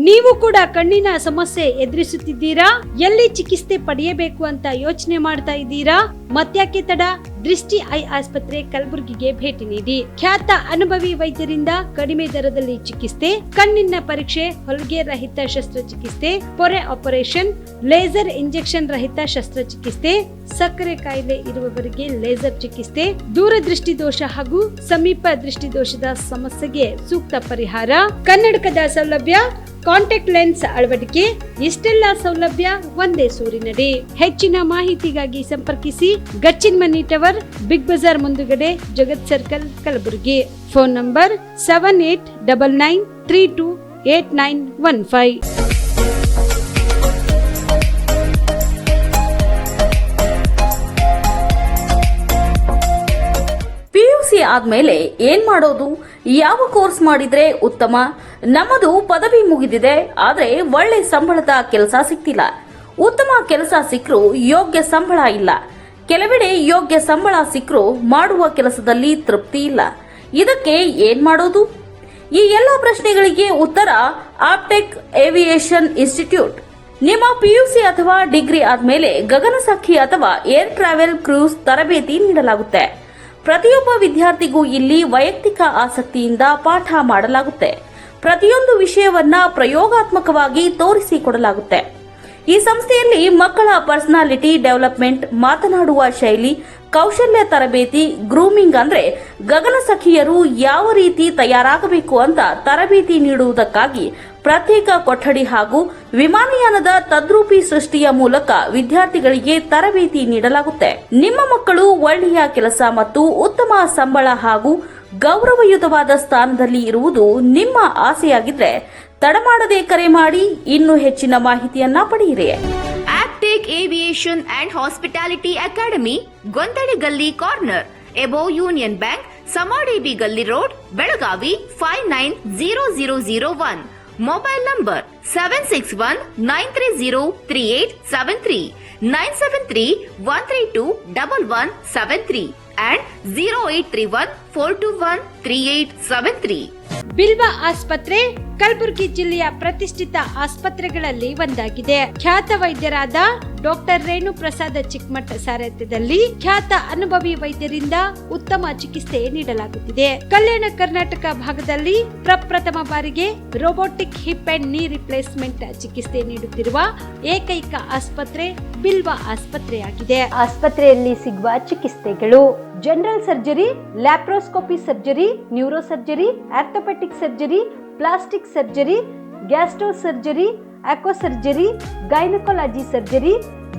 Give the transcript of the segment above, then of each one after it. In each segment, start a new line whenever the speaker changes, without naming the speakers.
ನೀವು ಕೂಡ ಕಣ್ಣಿನ ಸಮಸ್ಯೆ ಎದುರಿಸುತ್ತಿದ್ದೀರಾ? ಎಲ್ಲಿ ಚಿಕಿತ್ಸೆ ಪಡೆಯಬೇಕು ಅಂತ ಯೋಚನೆ ಮಾಡ್ತಾ ಇದ್ದೀರಾ? ಮತ್ತ್ಯಾಕೆ ತಡ? ದೃಷ್ಟಿ ಐ ಆಸ್ಪತ್ರೆ ಕಲಬುರಗಿಗೆ ಭೇಟಿ ನೀಡಿ. ಖ್ಯಾತ ಅನುಭವಿ ವೈದ್ಯರಿಂದ ಕಡಿಮೆ ದರದಲ್ಲಿ ಚಿಕಿತ್ಸೆ, ಕಣ್ಣಿನ ಪರೀಕ್ಷೆ, ಹೊಲಿಗೆ ರಹಿತ ಶಸ್ತ್ರಚಿಕಿತ್ಸೆ, ಪೊರೆ ಆಪರೇಷನ್, ಲೇಸರ್ ಇಂಜೆಕ್ಷನ್ ರಹಿತ ಶಸ್ತ್ರಚಿಕಿತ್ಸೆ, ಸಕ್ಕರೆ ಕಾಯಿಲೆ ಇರುವವರಿಗೆ ಲೇಸರ್ ಚಿಕಿತ್ಸೆ, ದೂರದೃಷ್ಟಿ ದೋಷ ಹಾಗೂ ಸಮೀಪ ದೃಷ್ಟಿ ದೋಷದ ಸಮಸ್ಯೆಗೆ ಸೂಕ್ತ ಪರಿಹಾರ, ಕನ್ನಡಕದ ಸೌಲಭ್ಯ, ಕಾಂಟ್ಯಾಕ್ಟ್ ಲೆನ್ಸ್ ಅಳವಡಿಕೆ, ಇಷ್ಟೆಲ್ಲ ಸೌಲಭ್ಯ ಒಂದೇ ಸೂರಿನಡಿ. ಹೆಚ್ಚಿನ ಮಾಹಿತಿಗಾಗಿ ಸಂಪರ್ಕಿಸಿ ಗಚ್ಚಿನ್ ಮನಿ ಟವರ್, ಬಿಗ್ ಬಜಾರ್ ಮುಂದುಗಡೆ, Jagat circle, Kalaburagi. Phone number 7899328915.
PUC ಆದ್ಮೇಲೆ ಏನ್ ಮಾಡೋದು? ಯಾವ ಕೋರ್ಸ್ ಮಾಡಿದ್ರೆ ಉತ್ತಮ? ನಮ್ಮದು ಪದವಿ ಮುಗಿದಿದೆ, ಆದ್ರೆ ಒಳ್ಳೆ ಸಂಬಳದ ಕೆಲಸ ಸಿಗ್ತಿಲ್ಲ. ಉತ್ತಮ ಕೆಲಸ ಸಿಕ್ಕರೂ ಯೋಗ್ಯ ಸಂಬಳ ಇಲ್ಲ. ಕೆಲವೆಡೆ ಯೋಗ್ಯ ಸಂಬಳ ಸಿಕ್ಕರೂ ಮಾಡುವ ಕೆಲಸದಲ್ಲಿ ತೃಪ್ತಿ ಇಲ್ಲ. ಇದಕ್ಕೆ ಏನ್ ಮಾಡೋದು? ಈ ಎಲ್ಲ ಪ್ರಶ್ನೆಗಳಿಗೆ ಉತ್ತರ ಆಪ್ಟೆಕ್ ಏವಿಯೇಷನ್ ಇನ್ಸ್ಟಿಟ್ಯೂಟ್. ನಿಮ್ಮ PUC ಅಥವಾ ಡಿಗ್ರಿ ಆದ್ಮೇಲೆ ಗಗನಸಖಿ ಅಥವಾ ಏರ್ ಟ್ರಾವೆಲ್ ಕ್ರೂಸ್ ತರಬೇತಿ ನೀಡಲಾಗುತ್ತೆ. ಪ್ರತಿಯೊಬ್ಬ ವಿದ್ಯಾರ್ಥಿಗೂ ಇಲ್ಲಿ ವೈಯಕ್ತಿಕ ಆಸಕ್ತಿಯಿಂದ ಪಾಠ ಮಾಡಲಾಗುತ್ತೆ. ಪ್ರತಿಯೊಂದು ವಿಷಯವನ್ನ ಪ್ರಯೋಗಾತ್ಮಕವಾಗಿ ತೋರಿಸಿಕೊಡಲಾಗುತ್ತೆ. ಈ ಸಂಸ್ಥೆಯಲ್ಲಿ ಮಕ್ಕಳ ಪರ್ಸನಾಲಿಟಿ ಡೆವಲಪ್ಮೆಂಟ್, ಮಾತನಾಡುವ ಶೈಲಿ, ಕೌಶಲ್ಯ ತರಬೇತಿ, ಗ್ರೂಮಿಂಗ್ ಅಂದ್ರೆ ಗಗನಸಖಿಯರು ಯಾವ ರೀತಿ ತಯಾರಾಗಬೇಕು ಅಂತ ತರಬೇತಿ ನೀಡುವುದಕ್ಕಾಗಿ ಪ್ರತ್ಯೇಕ ಕೊಠಡಿ ಹಾಗೂ ವಿಮಾನಯಾನದ ತದ್ರೂಪಿ ಸೃಷ್ಟಿಯ ಮೂಲಕ ವಿದ್ಯಾರ್ಥಿಗಳಿಗೆ ತರಬೇತಿ ನೀಡಲಾಗುತ್ತೆ. ನಿಮ್ಮ ಮಕ್ಕಳು ಒಳ್ಳೆಯ ಕೆಲಸ ಮತ್ತು ಉತ್ತಮ ಸಂಬಳ ಹಾಗೂ ಗೌರವಯುತವಾದ ಸ್ಥಾನದಲ್ಲಿ ಇರುವುದು ನಿಮ್ಮ ಆಸೆಯಾಗಿದ್ರೆ ತಡಮಾಡದೆ ಕರೆ ಮಾಡಿ ಇನ್ನೂ ಹೆಚ್ಚಿನ ಮಾಹಿತಿಯನ್ನ ಪಡೆಯಿರಿ.
Aptech aviation and hospitality academy, ಗೊಂದಡಿ ಗಲ್ಲಿ corner, above union bank, Samadevi ಗಲ್ಲಿ road, Belagavi 590001. Mobile number 7619303873, 973-132-1173 and 0831-421-3873.
ಬಿಲ್ವ ಆಸ್ಪತ್ರೆ ಕಲಬುರಗಿ ಜಿಲ್ಲೆಯ ಪ್ರತಿಷ್ಠಿತ ಆಸ್ಪತ್ರೆಗಳಲ್ಲಿ ಒಂದಾಗಿದೆ. ಖ್ಯಾತ ವೈದ್ಯರಾದ ಡಾಕ್ಟರ್ ರೇಣು ಪ್ರಸಾದ್ ಚಿಕ್ಕಮಠ ಸಾರಥ್ಯದಲ್ಲಿ ಖ್ಯಾತ ಅನುಭವಿ ವೈದ್ಯರಿಂದ ಉತ್ತಮ ಚಿಕಿತ್ಸೆ ನೀಡಲಾಗುತ್ತಿದೆ. ಕಲ್ಯಾಣ ಕರ್ನಾಟಕ ಭಾಗದಲ್ಲಿ ಪ್ರಪ್ರಥಮ ಬಾರಿಗೆ robotic hip and knee replacement ಚಿಕಿತ್ಸೆ ನೀಡುತ್ತಿರುವ ಏಕೈಕ ಆಸ್ಪತ್ರೆ ಬಿಲ್ವ ಆಸ್ಪತ್ರೆಯಾಗಿದೆ. ಆಸ್ಪತ್ರೆಯಲ್ಲಿ ಸಿಗುವ ಚಿಕಿತ್ಸೆಗಳು: general surgery, laparoscopy surgery, neuro surgery, orthopaedic surgery, plastic surgery, gastro surgery, aqua surgery, gynaecology surgery,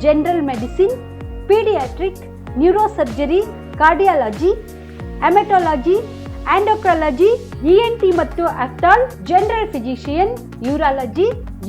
general medicine, paediatric, neuro surgery, cardiology, haematology, endocrinology, ENT ಮತ್ತು ophthal, general physician, urology,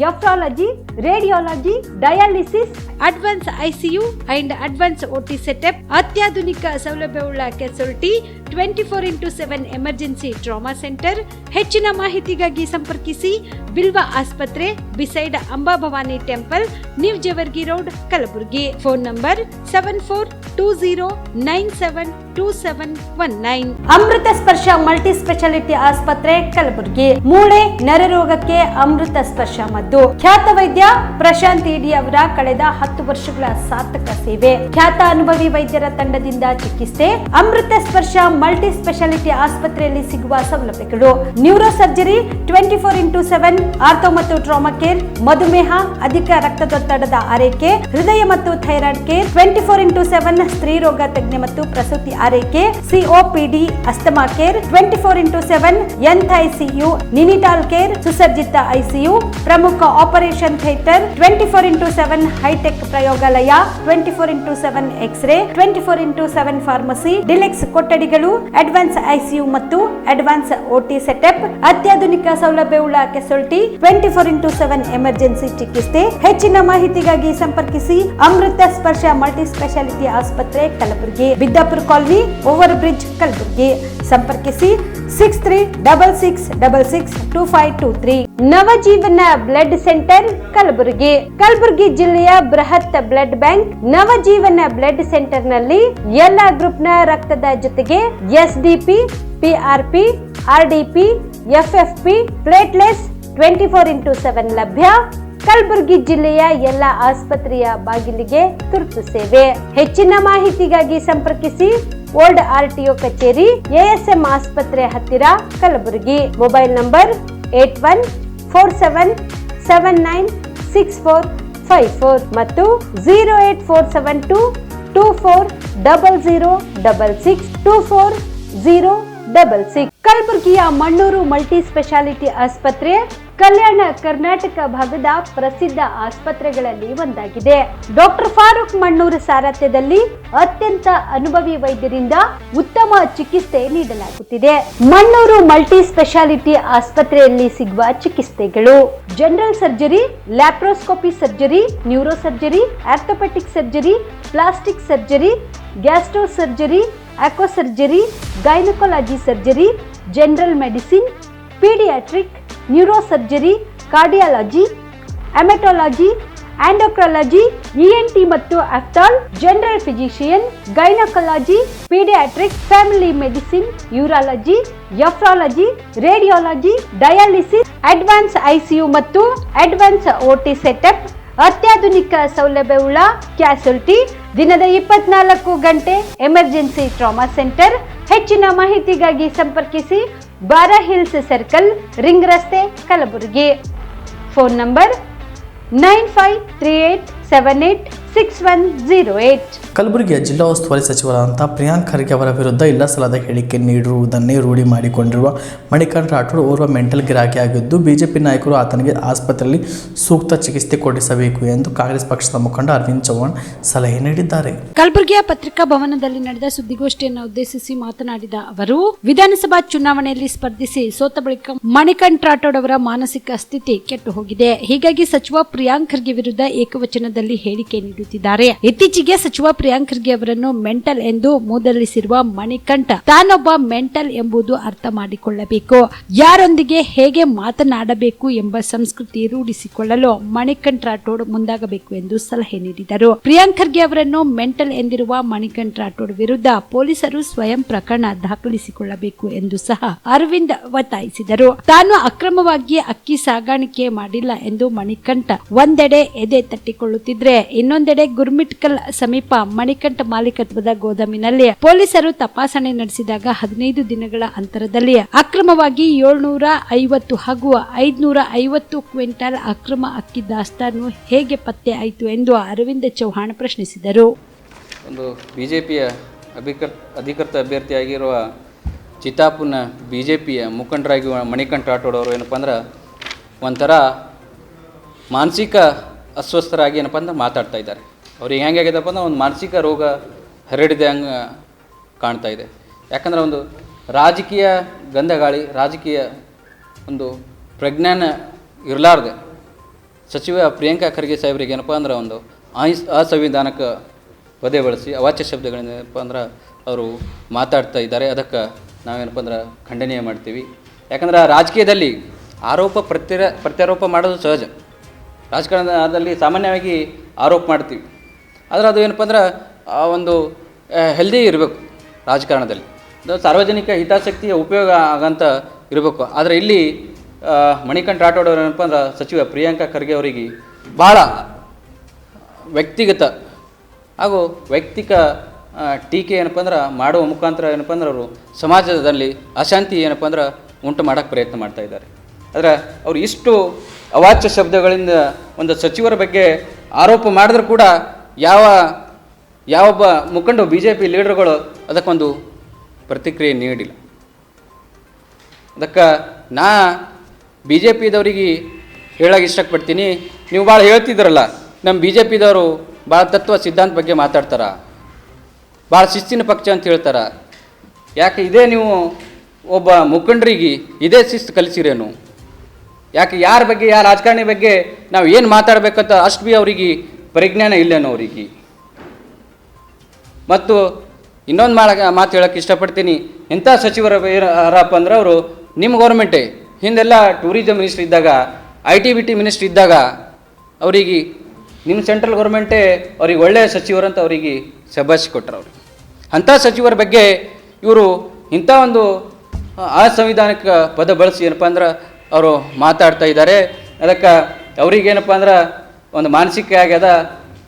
nephrology, radiology, dialysis, advance ICU and advance OT setup, ಅತ್ಯಾಧುನಿಕ ಸೌಲಭ್ಯವುಳ್ಳ casualty, 24x7 emergency trauma centre. ಹೆಚ್ಚಿನ ಮಾಹಿತಿಗಾಗಿ ಸಂಪರ್ಕಿಸಿ ಬಿಲ್ವ ಆಸ್ಪತ್ರೆ, beside Amba Bhavani temple, new Jewargi road, Kalaburagi. Phone number 7420972719. Amrutha Sparsha multi speciality ಆಸ್ಪತ್ರೆ, ಕಲಬುರಗಿ. ಮೂಳೆ ನರರೋಗಕ್ಕೆ ಅಮೃತ ಸ್ಪರ್ಶ ಮದ್ದು. ಖ್ಯಾತ ವೈದ್ಯ ಪ್ರಶಾಂತ್ ಇಡಿ ಅವರ ಕಳೆದ 10 ವರ್ಷಗಳ ಸಾರ್ಥಕ ಸೇವೆ, ಖ್ಯಾತ ಅನುಭವಿ ವೈದ್ಯರ ತಂಡದಿಂದ ಚಿಕಿತ್ಸೆ. ಅಮೃತ ಸ್ಪರ್ಶ ಮಲ್ಟಿ ಸ್ಪೆಷಾಲಿಟಿ ಆಸ್ಪತ್ರೆಯಲ್ಲಿ ಸಿಗುವ ಸೌಲಭ್ಯಗಳು: ನ್ಯೂರೋ ಸರ್ಜರಿ 24x7, ಆರ್ಥೋ ಮತ್ತು ಟ್ರಾಮಾ ಕೇರ್, ಮಧುಮೇಹ, ಅಧಿಕ ರಕ್ತದೊತ್ತಡದ ಆರೈಕೆ, ಹೃದಯ ಮತ್ತು ಥೈರಾಯ್ಡ್ ಕೇರ್, 24x7 ಸ್ತ್ರೀ ರೋಗ ತಜ್ಞ ಮತ್ತು ಪ್ರಸೂತಿ ಆರೈಕೆ, COPD asthma care, 24x7 NICU, neonatal care, ಸುಸಜ್ಜಿತ ICU, ಪ್ರಮುಖ ಆಪರೇಷನ್ ಥಿಯೇಟರ್, 24x7 ಹೈಟೆಕ್ ಪ್ರಯೋಗಾಲಯ, 24x7 x ray, 24x7 pharmacy, deluxe ಕೊಠಡಿಗಳು, ಅಡ್ವಾನ್ಸ್ ICU ಮತ್ತು ಅಡ್ವಾನ್ಸ್ OT ಸೆಟಪ್, ಅತ್ಯಾಧುನಿಕ ಸೌಲಭ್ಯವುಳ್ಳ ಕೆಸೊಲ್ಟಿ, 24x7 ಎಮರ್ಜೆನ್ಸಿ ಚಿಕಿತ್ಸೆ. ಹೆಚ್ಚಿನ ಮಾಹಿತಿಗಾಗಿ ಸಂಪರ್ಕಿಸಿ ಅಮೃತ ಸ್ಪರ್ಶ ಮಲ್ಟಿ ಸ್ಪೆಷಾಲಿಟಿ ಆಸ್ಪತ್ರೆ, Kalaburagi, Biddapura colony, over bridge, Kalaburagi. ಸಂಪರ್ಕಿಸಿ 6366662523. Navajeevan blood centre, Kalaburagi. ಕಲಬುರಗಿ ಜಿಲ್ಲೆಯ ಬೃಹತ್ blood bank Navajeevan blood centre ನಲ್ಲಿ ಎಲ್ಲಾ ಗ್ರೂಪ್ ನ ರಕ್ತದ ಜೊತೆಗೆ SDP, PRP, RDP, FFP, platelets, 24x7 ಲಭ್ಯ. ಕಲಬುರಗಿ ಜಿಲ್ಲೆಯ ಎಲ್ಲ ಆಸ್ಪತ್ರೆಯ ಬಾಗಿಲಿಗೆ ತುರ್ತು ಸೇವೆ. ಹೆಚ್ಚಿನ ಮಾಹಿತಿಗಾಗಿ ಸಂಪರ್ಕಿಸಿ ಓಲ್ಡ್ RTO ಕಚೇರಿ, ASM ಆಸ್ಪತ್ರೆ ಹತ್ತಿರ, ಕಲಬುರಗಿ. ಮೊಬೈಲ್ ನಂಬರ್ 8147796454 ಮತ್ತು 08472240066 ಕಲಬುರಗಿಯ ಮಣ್ಣೂರು ಮಲ್ಟಿ ಸ್ಪೆಷಾಲಿಟಿ ಆಸ್ಪತ್ರೆ ಕಲ್ಯಾಣ ಕರ್ನಾಟಕ ಭಾಗದ ಪ್ರಸಿದ್ಧ ಆಸ್ಪತ್ರೆಗಳಲ್ಲಿ ಒಂದಾಗಿದೆ. ಡಾಕ್ಟರ್ ಫಾರೂಕ್ ಮಣ್ಣೂರು ಸಾರಥ್ಯದಲ್ಲಿ ಅತ್ಯಂತ ಅನುಭವಿ ವೈದ್ಯರಿಂದ ಉತ್ತಮ ಚಿಕಿತ್ಸೆ ನೀಡಲಾಗುತ್ತಿದೆ. ಮಣ್ಣೂರು ಮಲ್ಟಿ ಸ್ಪೆಷಾಲಿಟಿ ಆಸ್ಪತ್ರೆಯಲ್ಲಿ ಸಿಗುವ ಚಿಕಿತ್ಸೆಗಳು: general surgery, laparoscopy surgery, neuro surgery, orthopaedic surgery, plastic surgery, gastro surgery, aqua surgery, gynaecology surgery, general medicine, paediatric, neuro surgery, cardiology, haematology, endocrinology, ENT ಮತ್ತು ophthal, general physician, gynaecology, paediatric, family medicine, urology, nephrology, radiology, dialysis, advance ICU ಮತ್ತು advance OT setup, ಅತ್ಯಾಧುನಿಕ ಸೌಲಭ್ಯವುಳ್ಳ ಕ್ಯಾಸುಲಿಟಿ, ದಿನದ 24 ಗಂಟೆ emergency trauma centre. ಹೆಚ್ಚಿನ ಮಾಹಿತಿಗಾಗಿ ಸಂಪರ್ಕಿಸಿ ಬಾರಾ hills circle, ring ರಸ್ತೆ, ಕಲಬುರಗಿ. Phone number 9538786108.
ಕಲಬುರಗಿಯ ಜಿಲ್ಲಾ ಉಸ್ತುವಾರಿ ಸಚಿವರಾದಂಥ ಪ್ರಿಯಾಂಕ್ ಖರ್ಗೆ ಅವರ ವಿರುದ್ಧ ಇಲ್ಲ ಸಲ್ಲದ ಹೇಳಿಕೆ ನೀಡಿರುವುದನ್ನೇ ರೂಢಿ ಮಾಡಿಕೊಂಡಿರುವ ಮಣಿಕಂಠ ರಾಠೋಡ್ ಓರ್ವ ಮೆಂಟಲ್ ಗಿರಾಕಿಯಾಗಿದ್ದು, ಬಿಜೆಪಿ ನಾಯಕರು ಆತನಿಗೆ ಆಸ್ಪತ್ರೆಯಲ್ಲಿ ಸೂಕ್ತ ಚಿಕಿತ್ಸೆ ಕೊಡಿಸಬೇಕು ಎಂದು ಕಾಂಗ್ರೆಸ್ ಪಕ್ಷದ ಮುಖಂಡ ಅರವಿಂದ್ ಚೌಹಾಣ್ ಸಲಹೆ ನೀಡಿದ್ದಾರೆ.
ಕಲಬುರಗಿಯ ಪತ್ರಿಕಾ ಭವನದಲ್ಲಿ ನಡೆದ ಸುದ್ದಿಗೋಷ್ಠಿಯನ್ನು ಉದ್ದೇಶಿಸಿ ಮಾತನಾಡಿದ ಅವರು, ವಿಧಾನಸಭಾ ಚುನಾವಣೆಯಲ್ಲಿ ಸ್ಪರ್ಧಿಸಿ ಸೋತ ಬಳಿಕ ಮಣಿಕಂಠ ರಾಠೋಡ್ ಅವರ ಮಾನಸಿಕ ಸ್ಥಿತಿ ಕೆಟ್ಟು ಹೋಗಿದೆ. ಹೀಗಾಗಿ ಸಚಿವ ಪ್ರಿಯಾಂಕ್ ಖರ್ಗೆ ವಿರುದ್ಧ ಏಕವಚನದಲ್ಲಿ ಹೇಳಿಕೆ ನೀಡುತ್ತಿದ್ದಾರೆ. ಇತ್ತೀಚೆಗೆ ಸಚಿವ ಪ್ರಿಯಾಂಕ್ ಖರ್ಗೆ ಅವರನ್ನು ಮೆಂಟಲ್ ಎಂದು ಮೂದಲಿಸಿರುವ ಮಣಿಕಂಠ ತಾನೊಬ್ಬ ಮೆಂಟಲ್ ಎಂಬುದು ಅರ್ಥ ಮಾಡಿಕೊಳ್ಳಬೇಕು, ಯಾರೊಂದಿಗೆ ಹೇಗೆ ಮಾತನಾಡಬೇಕು ಎಂಬ ಸಂಸ್ಕೃತಿ ರೂಢಿಸಿಕೊಳ್ಳಲು ಮಣಿಕಂಠ ರಾಠೋಡ್ ಮುಂದಾಗಬೇಕು ಎಂದು ಸಲಹೆ ನೀಡಿದರು. ಪ್ರಿಯಾಂಕ್ ಖರ್ಗೆ ಅವರನ್ನು ಮೆಂಟಲ್ ಎಂದಿರುವ ಮಣಿಕಂಠ ರಾಠೋಡ್ ವಿರುದ್ಧ ಪೊಲೀಸರು ಸ್ವಯಂ ಪ್ರಕರಣ ದಾಖಲಿಸಿಕೊಳ್ಳಬೇಕು ಎಂದು ಸಹ ಅರವಿಂದ್ ಒತ್ತಾಯಿಸಿದರು. ತಾನು ಅಕ್ರಮವಾಗಿ ಅಕ್ಕಿ ಸಾಗಾಣಿಕೆ ಮಾಡಿಲ್ಲ ಎಂದು ಮಣಿಕಂಠ ಒಂದೆಡೆ ಎದೆ ತಟ್ಟಿಕೊಳ್ಳುತ್ತಿದ್ರೆ, ಇನ್ನೊಂದೆಡೆ ಗುರ್ಮಿಟ್ಕಲ್ ಸಮೀಪ ಮಣಿಕಂಠ ಮಾಲೀಕತ್ವದ ಗೋದಾಮಿನಲ್ಲಿ ಪೊಲೀಸರು ತಪಾಸಣೆ ನಡೆಸಿದಾಗ 15 ದಿನಗಳ ಅಂತರದಲ್ಲಿ ಅಕ್ರಮವಾಗಿ 750 ಹಾಗೂ 550 ಕ್ವಿಂಟಾಲ್ ಅಕ್ರಮ ಅಕ್ಕಿ ದಾಸ್ತಾನು ಹೇಗೆ ಪತ್ತೆ ಆಯಿತು ಎಂದು ಅರವಿಂದ್ ಚೌಹಾಣ್ ಪ್ರಶ್ನಿಸಿದರು.
ಒಂದು ಬಿಜೆಪಿಯ ಅಧಿಕೃತ ಅಭ್ಯರ್ಥಿಯಾಗಿರುವ ಚಿತ್ತಾಪುರ್ನ ಬಿಜೆಪಿಯ ಮುಖಂಡರಾಗಿ ಮಣಿಕಂಠ ರಾಠೋಡ್ ಅವರು ಏನಪ್ಪ ಅಂದ್ರೆ ಒಂಥರ ಮಾನಸಿಕ ಅಸ್ವಸ್ಥರಾಗಿ ಏನಪ್ಪ ಅಂದ್ರೆ ಮಾತಾಡ್ತಾ ಇದ್ದಾರೆ. ಅವ್ರಿಗೆ ಹೆಂಗಾಗಿದೆಪ್ಪ ಅಂದ್ರೆ ಒಂದು ಮಾನಸಿಕ ರೋಗ ಹರಡಿದೆ ಹಂಗೆ ಕಾಣ್ತಾ ಇದೆ. ಯಾಕಂದ್ರೆ ಒಂದು ರಾಜಕೀಯ ಗಂಧಗಾಳಿ, ರಾಜಕೀಯ ಒಂದು ಪ್ರಜ್ಞಾನ ಇರಲಾರ್ದೆ ಸಚಿವ ಪ್ರಿಯಾಂಕಾ ಖರ್ಗೆ ಸಾಹೇಬ್ರಿಗೆ ಏನಪ್ಪ ಅಂದ್ರೆ ಒಂದು ಅಸಂವಿಧಾನಕ್ಕೆ ಪದೇ ಬಳಸಿ ಅವಾಚ್ಯ ಶಬ್ದಗಳಿಂದ ಏನಪ್ಪ ಅಂದ್ರೆ ಅವರು ಮಾತಾಡ್ತಾ ಇದ್ದಾರೆ. ಅದಕ್ಕೆ ನಾವೇನಪ್ಪ ಅಂದ್ರೆ ಖಂಡನೀಯ ಮಾಡ್ತೀವಿ. ಯಾಕಂದ್ರೆ ರಾಜಕೀಯದಲ್ಲಿ ಆರೋಪ ಪ್ರತ್ಯಾರೋಪ ಮಾಡೋದು ಸಹಜ. ರಾಜಕಾರಣದಲ್ಲಿ ಸಾಮಾನ್ಯವಾಗಿ ಆರೋಪ ಮಾಡ್ತೀವಿ, ಆದರೆ ಅದು ಏನಪ್ಪ ಅಂದ್ರೆ ಒಂದು ಹೆಲ್ದಿ ಇರಬೇಕು. ರಾಜಕಾರಣದಲ್ಲಿ ಸಾರ್ವಜನಿಕ ಹಿತಾಸಕ್ತಿಯ ಉಪಯೋಗ ಆಗಂತ ಇರಬೇಕು. ಆದರೆ ಇಲ್ಲಿ ಮಣಿಕಂಠ ರಾಠೋಡ್ ಅವರು ಏನಪ್ಪ ಅಂದ್ರೆ ಸಚಿವ ಪ್ರಿಯಾಂಕಾ ಖರ್ಗೆ ಅವರಿಗೆ ಭಾಳ ವ್ಯಕ್ತಿಗತ ಹಾಗೂ ವೈಯಕ್ತಿಕ ಟೀಕೆ ಏನಪ್ಪ ಅಂದ್ರೆ ಮಾಡುವ ಮುಖಾಂತರ ಏನಪ್ಪ ಅಂದ್ರೆ ಅವರು ಸಮಾಜದಲ್ಲಿ ಅಶಾಂತಿ ಏನಪ್ಪ ಅಂದ್ರೆ ಉಂಟು ಮಾಡೋಕ್ಕೆ ಪ್ರಯತ್ನ ಮಾಡ್ತಾ ಇದ್ದಾರೆ. ಆದರೆ ಅವರು ಇಷ್ಟು ಅವಾಚ್ಯ ಶಬ್ದಗಳಿಂದ ಒಂದು ಸಚಿವರ ಬಗ್ಗೆ ಆರೋಪ ಮಾಡಿದ್ರೂ ಕೂಡ ಯಾವೊಬ್ಬ ಮುಖಂಡ BJP ಲೀಡರ್ಗಳು ಅದಕ್ಕೊಂದು ಪ್ರತಿಕ್ರಿಯೆ ನೀಡಿಲ್ಲ. ಅದಕ್ಕೆ ನಾ BJPದವ್ರಿಗೆ ಹೇಳೋಕೆ ಇಷ್ಟಪಡ್ತೀನಿ, ನೀವು ಭಾಳ ಹೇಳ್ತಿದ್ರಲ್ಲ, ನಮ್ಮ BJPದವರು ಭಾಳ ತತ್ವ ಸಿದ್ಧಾಂತ ಬಗ್ಗೆ ಮಾತಾಡ್ತಾರೆ, ಭಾಳ ಶಿಸ್ತಿನ ಪಕ್ಷ ಅಂತ ಹೇಳ್ತಾರೆ. ಯಾಕೆ ಇದೇ ನೀವು ಒಬ್ಬ ಮುಖಂಡರಿಗೆ ಇದೇ ಶಿಸ್ತು ಕಲಿಸಿರೇನು? ಯಾಕೆ ಯಾರ ಬಗ್ಗೆ, ಯಾರ ರಾಜಕಾರಣಿ ಬಗ್ಗೆ ನಾವು ಏನು ಮಾತಾಡಬೇಕಂತ ಅಷ್ಟು ಭೀ ಅವರಿಗೆ ಪರಿಜ್ಞಾನ ಇಲ್ಲೇನೋ ಅವರಿಗೆ. ಮತ್ತು ಇನ್ನೊಂದು ಮಾತು ಹೇಳೋಕ್ಕೆ ಇಷ್ಟಪಡ್ತೀನಿ, ಎಂಥ ಸಚಿವರ ಯಾರಪ್ಪ ಅಂದ್ರೆ ಅವರು ನಿಮ್ಮ ಗೌರ್ಮೆಂಟೇ ಹಿಂದೆಲ್ಲ ಟೂರಿಸಂ ಮಿನಿಸ್ಟ್ರಿ ಇದ್ದಾಗ, ITBT ಮಿನಿಸ್ಟ್ರಿ ಇದ್ದಾಗ ಅವರಿಗೆ ನಿಮ್ಮ ಸೆಂಟ್ರಲ್ ಗೌರ್ಮೆಂಟೇ ಅವ್ರಿಗೆ ಒಳ್ಳೆಯ ಸಚಿವರಂತ ಅವರಿಗೆ ಶಬಾಷ್ ಕೊಟ್ಟರು. ಅವ್ರಿಗೆ ಅಂಥ ಸಚಿವರ ಬಗ್ಗೆ ಇವರು ಇಂಥ ಒಂದು ಅಸಂವಿಧಾನಿಕ ಪದ ಬಳಸಿ ಏನಪ್ಪ ಅಂದ್ರೆ ಅವರು ಮಾತಾಡ್ತಾ ಇದ್ದಾರೆ. ಅದಕ್ಕೆ ಅವ್ರಿಗೇನಪ್ಪ ಅಂದ್ರೆ ಒಂದು ಮಾನಸಿಕ ಆಗ್ಯದ,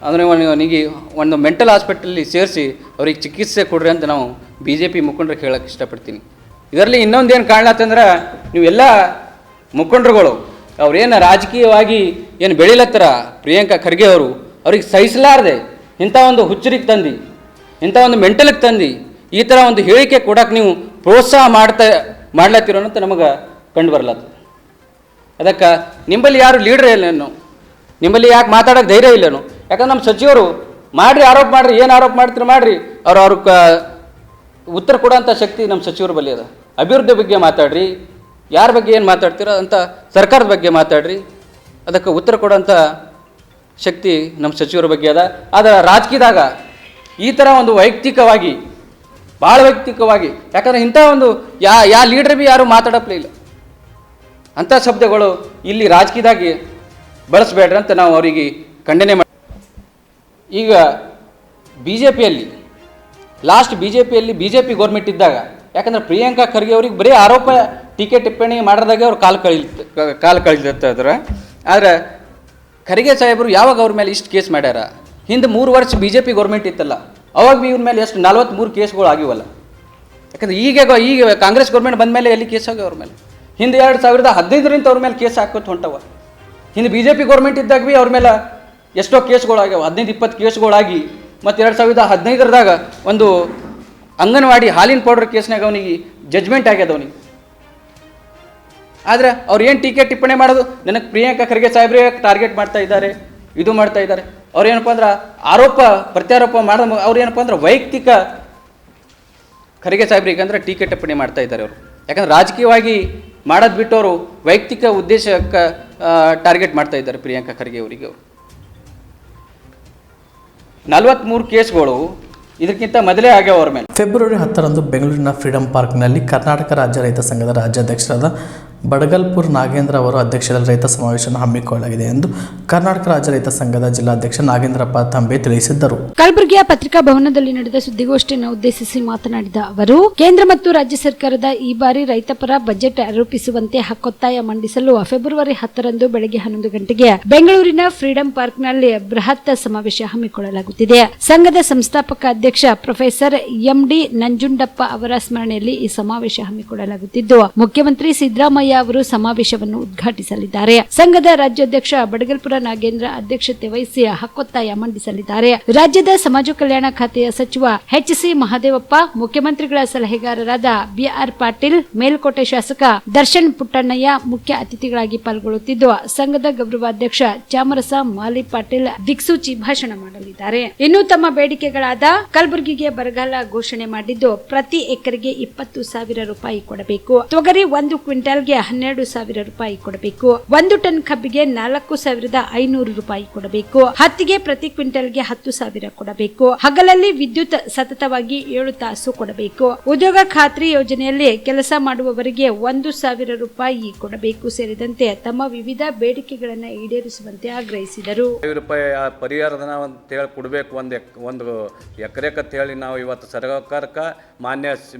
ಅವನಿಗೆ ಒಂದು ಮೆಂಟಲ್ ಹಾಸ್ಪಿಟಲಲ್ಲಿ ಸೇರಿಸಿ ಅವ್ರಿಗೆ ಚಿಕಿತ್ಸೆ ಕೊಡ್ರಿ ಅಂತ ನಾವು BJP ಮುಖಂಡರಿಗೆ ಹೇಳಕ್ಕೆ ಇಷ್ಟಪಡ್ತೀನಿ. ಇದರಲ್ಲಿ ಇನ್ನೊಂದೇನು ಕಾಣ್ಲತ್ತಂದ್ರೆ ನೀವೆಲ್ಲ ಮುಖಂಡರುಗಳು ಅವ್ರೇನು ರಾಜಕೀಯವಾಗಿ ಏನು ಬೆಳಿಲತ್ತರ ಪ್ರಿಯಾಂಕಾ ಖರ್ಗೆ ಅವರು, ಅವ್ರಿಗೆ ಸಹಿಸಲಾರದೆ ಇಂಥ ಒಂದು ಹುಚ್ಚರಿಗೆ ತಂದು, ಇಂಥ ಒಂದು ಮೆಂಟಲಿಗೆ ತಂದು ಈ ಥರ ಒಂದು ಹೇಳಿಕೆ ಕೊಡೋಕೆ ನೀವು ಪ್ರೋತ್ಸಾಹ ಮಾಡ್ಲತ್ತಿರೋ ಅಂತ ನಮಗೆ ಕಂಡು ಬರ್ಲತ್ತ. ಅದಕ್ಕೆ ನಿಂಬಲ್ಲಿ ಯಾರು ಲೀಡ್ರೇ ಇಲ್ಲೇನು, ನಿಂಬಲ್ಲಿ ಯಾಕೆ ಮಾತಾಡೋಕೆ ಧೈರ್ಯ ಇಲ್ಲೇನು? ಯಾಕಂದ್ರೆ ನಮ್ಮ ಸಚಿವರು ಮಾಡಿರಿ, ಆರೋಪ ಮಾಡಿರಿ, ಏನು ಆರೋಪ ಮಾಡ್ತೀರಿ ಮಾಡಿರಿ, ಅವ್ರ ಉತ್ತರ ಕೊಡೋಂಥ ಶಕ್ತಿ ನಮ್ಮ ಸಚಿವರ ಬಳಿ ಅದ. ಅಭಿವೃದ್ಧಿ ಬಗ್ಗೆ ಮಾತಾಡ್ರಿ, ಯಾರ ಬಗ್ಗೆ ಏನು ಮಾತಾಡ್ತೀರೋ ಅಂತ ಸರ್ಕಾರದ ಬಗ್ಗೆ ಮಾತಾಡ್ರಿ, ಅದಕ್ಕೆ ಉತ್ತರ ಕೊಡೋಂಥ ಶಕ್ತಿ ನಮ್ಮ ಸಚಿವರ ಬಗ್ಗೆ ಅದ. ಆದರೆ ರಾಜಕೀಯದಾಗ ಈ ಥರ ಒಂದು ವೈಯಕ್ತಿಕವಾಗಿ, ಭಾಳ ವೈಯಕ್ತಿಕವಾಗಿ, ಯಾಕಂದರೆ ಇಂಥ ಒಂದು ಯಾ ಲೀಡ್ರ್ ಬಿ ಯಾರು ಮಾತಾಡಪ್ಲೇ ಇಲ್ಲ, ಅಂಥ ಶಬ್ದಗಳು ಇಲ್ಲಿ ರಾಜಕೀಯದಾಗಿ ಬಳಸಬೇಡ್ರಿ ಅಂತ ನಾವು ಅವರಿಗೆ ಖಂಡನೆ ಮಾಡಿ. ಈಗ BJPಯಲ್ಲಿ ಲಾಸ್ಟ್ BJP ಗೌರ್ಮೆಂಟ್ ಇದ್ದಾಗ, ಯಾಕಂದರೆ ಪ್ರಿಯಾಂಕಾ ಖರ್ಗೆ ಅವ್ರಿಗೆ ಬರೀ ಆರೋಪ ಟೀಕೆ ಟಿಪ್ಪಣಿ ಮಾಡೋದಾಗೆ ಅವ್ರು ಕಾಲು ಕಳಿತಾರೆ. ಆದರೆ ಖರ್ಗೆ ಸಾಹೇಬರು ಯಾವಾಗ ಅವ್ರ ಮೇಲೆ ಇಷ್ಟು ಕೇಸ್ ಮಾಡ್ಯಾರ? ಹಿಂದೆ 3 ವರ್ಷ BJP ಗೌರ್ಮೆಂಟ್ ಇತ್ತಲ್ಲ, ಅವಾಗ ಭೀ ಇವ್ರ ಮೇಲೆ ಎಷ್ಟು 43 ಕೇಸ್ಗಳು ಆಗಿವಲ್ಲ. ಯಾಕಂದರೆ ಈಗ ಕಾಂಗ್ರೆಸ್ ಗೌರ್ಮೆಂಟ್ ಬಂದ ಮೇಲೆ ಎಲ್ಲಿ ಕೇಸ್ ಆಗ್ಯಾವ ಅವ್ರ ಮೇಲೆ? ಹಿಂದೆ 2015ರಿಂದ ಅವ್ರ ಮೇಲೆ ಕೇಸ್ ಹಾಕೋದು ಹೊಂಟವ. ಹಿಂದೆ BJP ಗೌರ್ಮೆಂಟ್ ಇದ್ದಾಗ ಭೀ ಅವ್ರ ಮೇಲೆ ಎಷ್ಟೋ ಕೇಸ್ಗಳಾಗ್ಯಾವ, 15-20 ಕೇಸ್ಗಳಾಗಿ. ಮತ್ತು 2015ದಾಗ ಒಂದು ಅಂಗನವಾಡಿ ಹಾಲಿನ ಪೌಡರ್ ಕೇಸ್ನಾಗ ಅವನಿಗೆ ಜಜ್ಮೆಂಟ್ ಆಗ್ಯದ ಅವನಿಗೆ. ಆದರೆ ಅವ್ರು ಏನು ಟೀಕೆ ಟಿಪ್ಪಣಿ ಮಾಡೋದು, ನನಗೆ ಪ್ರಿಯಾಂಕಾ ಖರ್ಗೆ ಸಾಹೇಬ್ರೇ ಟಾರ್ಗೆಟ್ ಮಾಡ್ತಾ ಇದ್ದಾರೆ, ಇದು ಮಾಡ್ತಾ ಇದ್ದಾರೆ. ಅವ್ರು ಏನಪ್ಪ ಅಂದ್ರೆ ಆರೋಪ ಪ್ರತ್ಯಾರೋಪ ಮಾಡೋದು, ಅವ್ರು ಏನಪ್ಪ ಅಂದ್ರೆ ವೈಯಕ್ತಿಕ ಖರ್ಗೆ ಸಾಹೇಬ್ರಿಗೆ ಅಂದ್ರೆ ಟೀಕೆ ಟಿಪ್ಪಣಿ ಮಾಡ್ತಾ ಇದ್ದಾರೆ ಅವರು. ಯಾಕಂದ್ರೆ ರಾಜಕೀಯವಾಗಿ ಮಾಡೋದು ಬಿಟ್ಟು ಅವರು ವೈಯಕ್ತಿಕ ಉದ್ದೇಶಕ್ಕೆ ಟಾರ್ಗೆಟ್ ಮಾಡ್ತಾ ಇದ್ದಾರೆ ಪ್ರಿಯಾಂಕಾ ಖರ್ಗೆ ಅವರಿಗೆ. ಅವರು 43 ಕೇಸ್ಗಳು ಇದಕ್ಕಿಂತ ಮೊದಲೇ ಆಗ್ಯಾವ ಅವ್ರ ಮೇಲೆ.
ಫೆಬ್ರವರಿ 10ರಂದು ಬೆಂಗಳೂರಿನ ಫ್ರೀಡಂ ಪಾರ್ಕ್ನಲ್ಲಿ ಕರ್ನಾಟಕ ರಾಜ್ಯ ರೈತ ಸಂಘದ ರಾಜ್ಯಾಧ್ಯಕ್ಷರಾದ ಬಡಗಲ್ಪುರ್ ನಾಗೇಂದ್ರ ಅವರ ಅಧ್ಯಕ್ಷತೆಯಲ್ಲಿ ರೈತ ಸಮಾವೇಶವನ್ನು ಹಮ್ಮಿಕೊಳ್ಳಲಾಗಿದೆ ಎಂದು ಕರ್ನಾಟಕ ರಾಜ್ಯ ರೈತ ಸಂಘದ ಜಿಲ್ಲಾಧ್ಯಕ್ಷ ನಾಗೇಂದ್ರಪ್ಪ ತಂಬೆ ತಿಳಿಸಿದ್ದರು.
ಕಲಬುರಗಿಯ ಪತ್ರಿಕಾ ಭವನದಲ್ಲಿ ನಡೆದ ಸುದ್ದಿಗೋಷ್ಠಿಯನ್ನು ಉದ್ದೇಶಿಸಿ ಮಾತನಾಡಿದ ಅವರು, ಕೇಂದ್ರ ಮತ್ತು ರಾಜ್ಯ ಸರ್ಕಾರದ ಈ ಬಾರಿ ರೈತಪರ ಬಜೆಟ್ ರೂಪಿಸುವಂತೆ ಹಕ್ಕೊತ್ತಾಯ ಮಂಡಿಸಲು ಫೆಬ್ರವರಿ 10ರಂದು ಬೆಳಗ್ಗೆ 11 ಗಂಟೆಗೆ ಬೆಂಗಳೂರಿನ ಫ್ರೀಡಂ ಪಾರ್ಕ್ನಲ್ಲಿ ಬೃಹತ್ ಸಮಾವೇಶ ಹಮ್ಮಿಕೊಳ್ಳಲಾಗುತ್ತಿದೆ. ಸಂಘದ ಸಂಸ್ಥಾಪಕ ಅಧ್ಯಕ್ಷ ಪ್ರೊಫೆಸರ್ MD ನಂಜುಂಡಪ್ಪ ಅವರ ಸ್ಮರಣೆಯಲ್ಲಿ ಈ ಸಮಾವೇಶ ಹಮ್ಮಿಕೊಳ್ಳಲಾಗುತ್ತಿದ್ದು, ಮುಖ್ಯಮಂತ್ರಿ ಸಿದ್ದರಾಮಯ್ಯ ಅವರು ಸಮಾವೇಶವನ್ನು ಉದ್ಘಾಟಿಸಲಿದ್ದಾರೆ. ಸಂಘದ ರಾಜ್ಯಾಧ್ಯಕ್ಷ ಬಡಗಲ್ಪುರ ನಾಗೇಂದ್ರ ಅಧ್ಯಕ್ಷತೆ ವಹಿಸಿ ಹಕ್ಕೊತ್ತಾಯ ಮಂಡಿಸಲಿದ್ದಾರೆ. ರಾಜ್ಯದ ಸಮಾಜ ಕಲ್ಯಾಣ ಖಾತೆಯ ಸಚಿವ HC ಮಹದೇವಪ್ಪ, ಮುಖ್ಯಮಂತ್ರಿಗಳ ಸಲಹೆಗಾರರಾದ BR ಪಾಟೀಲ್, ಮೇಲ್ಕೋಟೆ ಶಾಸಕ ದರ್ಶನ್ ಪುಟ್ಟಣ್ಣಯ್ಯ ಮುಖ್ಯ ಅತಿಥಿಗಳಾಗಿ ಪಾಲ್ಗೊಳ್ಳುತ್ತಿದ್ದು, ಸಂಘದ ಗೌರವಾಧ್ಯಕ್ಷ ಚಾಮರಸ ಮಾಲಿ ಪಾಟೀಲ್ ದಿಕ್ಸೂಚಿ ಭಾಷಣ ಮಾಡಲಿದ್ದಾರೆ. ಇನ್ನು ತಮ್ಮ ಬೇಡಿಕೆಗಳಾದ ಕಲಬುರಗಿಗೆ ಬರಗಾಲ ಘೋಷಣೆ ಮಾಡಿದ್ದು, ಪ್ರತಿ ಎಕರೆಗೆ 20,000 ರೂಪಾಯಿ ಕೊಡಬೇಕು, ತೊಗರಿ 1 ಕ್ವಿಂಟಾಲ್ಗೆ 12,000 ರೂಪಾಯಿ ಕೊಡಬೇಕು, 1 ಟನ್ ಕಬ್ಬಿಗೆ 4,500 ರೂಪಾಯಿ ಕೊಡಬೇಕು, ಹತ್ತಿಗೆ ಪ್ರತಿ ಕ್ವಿಂಟಲ್ಗೆ 10,000 ಕೊಡಬೇಕು, ಹಗಲಲ್ಲಿ ವಿದ್ಯುತ್ ಸತತವಾಗಿ 7 ತಾಸು ಕೊಡಬೇಕು, ಉದ್ಯೋಗ ಖಾತ್ರಿ ಯೋಜನೆಯಲ್ಲಿ ಕೆಲಸ ಮಾಡುವವರಿಗೆ 1,000 ರೂಪಾಯಿ ಕೊಡಬೇಕು ಸೇರಿದಂತೆ ತಮ್ಮ ವಿವಿಧ ಬೇಡಿಕೆಗಳನ್ನು ಈಡೇರಿಸುವಂತೆ ಆಗ್ರಹಿಸಿದರು.
ಪರಿಹಾರಧನ ಅಂತ ಹೇಳಿ ಕೊಡಬೇಕು, ಒಂದು ಎಕರೆಕ ಹೇಳಿ ನಾವು ಇವತ್ತು ಸರ್ಕಾರಕ್ಕೆ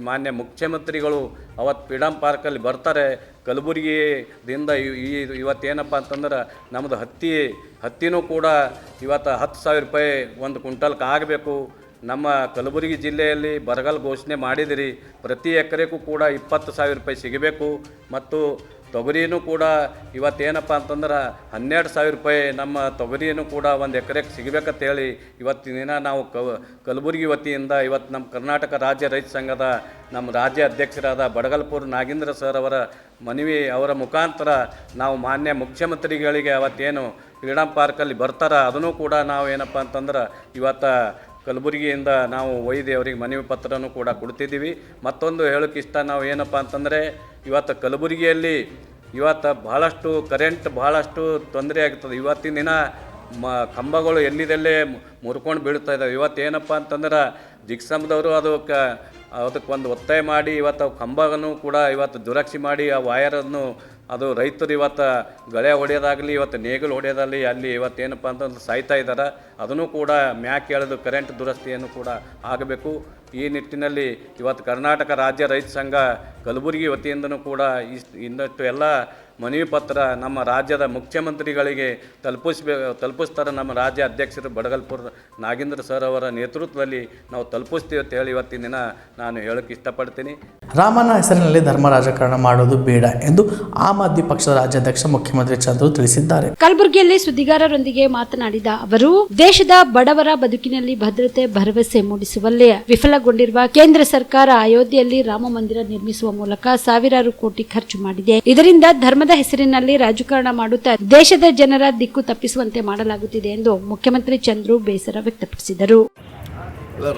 ಮಾನ್ಯ ಮುಖ್ಯಮಂತ್ರಿಗಳು ಅವತ್ತು ಫ್ರೀಡಂ ಪಾರ್ಕಲ್ಲಿ ಬರ್ತಾರೆ. ಕಲಬುರಗಿದಿಂದ ಇವತ್ತೇನಪ್ಪ ಅಂತಂದ್ರೆ ನಮ್ಮದು ಹತ್ತಿನೂ ಕೂಡ ಇವತ್ತು 10,000 ರೂಪಾಯಿ 1 ಕ್ವಿಂಟಲ್ಗೆ ಆಗಬೇಕು. ನಮ್ಮ ಕಲಬುರಗಿ ಜಿಲ್ಲೆಯಲ್ಲಿ ಬರಗಾಲ ಘೋಷಣೆ ಮಾಡಿದಿರಿ, ಪ್ರತಿ ಎಕರೆಗೂ ಕೂಡ 20,000 ರೂಪಾಯಿ ಸಿಗಬೇಕು. ಮತ್ತು ತೊಗರಿನೂ ಕೂಡ ಇವತ್ತೇನಪ್ಪ ಅಂತಂದ್ರೆ 12,000 ರೂಪಾಯಿ ನಮ್ಮ ತೊಗರಿನೂ ಕೂಡ 1 ಎಕರೆಗೆ ಸಿಗಬೇಕಂತ ಹೇಳಿ ಇವತ್ತಿನ ದಿನ ನಾವು ಕಲಬುರಗಿ ವತಿಯಿಂದ ಇವತ್ತು ನಮ್ಮ ಕರ್ನಾಟಕ ರಾಜ್ಯ ರೈತ ಸಂಘದ ನಮ್ಮ ರಾಜ್ಯ ಅಧ್ಯಕ್ಷರಾದ ಬಡಗಲ್ಪುರ್ ನಾಗೇಂದ್ರ ಸರ್ ಅವರ ಅವರ ಮುಖಾಂತರ ನಾವು ಮಾನ್ಯ ಮುಖ್ಯಮಂತ್ರಿಗಳಿಗೆ ಅವತ್ತೇನು ಫ್ರೀಡಂ ಪಾರ್ಕಲ್ಲಿ ಬರ್ತಾರ ಅದನ್ನು ಕೂಡ ನಾವು ಏನಪ್ಪ ಅಂತಂದ್ರೆ ಇವತ್ತು ಕಲಬುರಗಿಯಿಂದ ನಾವು ಒಯ್ದು ಅವರಿಗೆ ಮನವಿ ಪತ್ರನೂ ಕೂಡ ಕೊಡ್ತಿದ್ದೀವಿ. ಮತ್ತೊಂದು ಹೇಳೋಕೆ ಇಷ್ಟ, ನಾವು ಏನಪ್ಪ ಅಂತಂದರೆ ಇವತ್ತು ಕಲಬುರಗಿಯಲ್ಲಿ ಇವತ್ತು ಭಾಳಷ್ಟು ತೊಂದರೆ ಆಗ್ತದೆ. ಇವತ್ತಿನ ದಿನ ಕಂಬಗಳು ಎಲ್ಲಿದೆಲ್ಲೇ ಮುರ್ಕೊಂಡು ಬೀಳ್ತಾ ಇದ್ದಾವೆ. ಇವತ್ತೇನಪ್ಪ ಅಂತಂದ್ರೆ ಜಿಗ್ಸಮ್ದವರು ಅದಕ್ಕೆ ಒಂದು ಒತ್ತಾಯ ಮಾಡಿ ಇವತ್ತು ಕಂಬಗಳನ್ನು ಕೂಡ ಇವತ್ತು ದುರಕ್ಷಿ ಮಾಡಿ ಆ ವಯರನ್ನು ಅದು ರೈತರು ಇವತ್ತು ಗಳೆ ಹೊಡೆಯೋದಾಗಲಿ ಇವತ್ತು ನೇಗಿಲು ಹೊಡೆಯೋದಾಗಲಿ ಅಲ್ಲಿ ಇವತ್ತೇನಪ್ಪ ಅಂತಂದ್ರೆ ಸಾಯ್ತಾ ಇದ್ದಾರೆ. ಅದನ್ನು ಕೂಡ ಮ್ಯಾಕ್ ಎಳೆದು ಕರೆಂಟ್ ದುರಸ್ತಿಯನ್ನು ಕೂಡ ಆಗಬೇಕು. ಈ ನಿಟ್ಟಿನಲ್ಲಿ ಇವತ್ತು ಕರ್ನಾಟಕ ರಾಜ್ಯ ರೈತ ಸಂಘ ಕಲಬುರಗಿ ವತಿಯಿಂದನೂ ಕೂಡ ಇನ್ನಷ್ಟು ಎಲ್ಲ ಮನವಿ ಪತ್ರ ನಮ್ಮ ರಾಜ್ಯದ ಮುಖ್ಯಮಂತ್ರಿಗಳಿಗೆ ತಲುಪಿಸ್ತಾರೆ. ನಮ್ಮ ರಾಜ್ಯ ಅಧ್ಯಕ್ಷರು ಬಡಗಲ್ಪುರ ನಾಗೇಂದ್ರ ಸರ್ ಅವರ ನೇತೃತ್ವದಲ್ಲಿ ನಾವು ತಲುಪಿಸ್ತೀವಿ ಅಂತ ಹೇಳಿ ಇವತ್ತಿನ ದಿನ ನಾನು ಹೇಳೋಕ್ಕೆ ಇಷ್ಟಪಡ್ತೀನಿ.
ರಾಮನ ಹೆಸರಿನಲ್ಲಿ ಧರ್ಮ ರಾಜಕಾರಣ ಮಾಡೋದು ಬೇಡ ಎಂದು ಆಮ್ ಆದ್ಮಿ ಪಕ್ಷದ ರಾಜ್ಯಾಧ್ಯಕ್ಷ ಮುಖ್ಯಮಂತ್ರಿ ಚಂದ್ರು ತಿಳಿಸಿದ್ದಾರೆ.
ಕಲಬುರಗಿಯಲ್ಲಿ ಸುದ್ದಿಗಾರರೊಂದಿಗೆ ಮಾತನಾಡಿದ ಅವರು, ದೇಶದ ಬಡವರ ಬದುಕಿನಲ್ಲಿ ಭದ್ರತೆ ಭರವಸೆ ಮೂಡಿಸುವಲ್ಲಿ ವಿಫಲಗೊಂಡಿರುವ ಕೇಂದ್ರ ಸರ್ಕಾರ ಅಯೋಧ್ಯೆಯಲ್ಲಿ ರಾಮ ಮಂದಿರ ನಿರ್ಮಿಸುವ ಮೂಲಕ ಸಾವಿರಾರು ಕೋಟಿ ಖರ್ಚು ಮಾಡಿದೆ. ಇದರಿಂದ ಧರ್ಮದ ಹೆಸರಿನಲ್ಲಿ ರಾಜಕಾರಣ ಮಾಡುತ್ತಾ ದೇಶದ ಜನರ ದಿಕ್ಕು ತಪ್ಪಿಸುವಂತೆ ಮಾಡಲಾಗುತ್ತಿದೆ ಎಂದು ಮುಖ್ಯಮಂತ್ರಿ ಚಂದ್ರು ಬೇಸರ ವ್ಯಕ್ತಪಡಿಸಿದರು.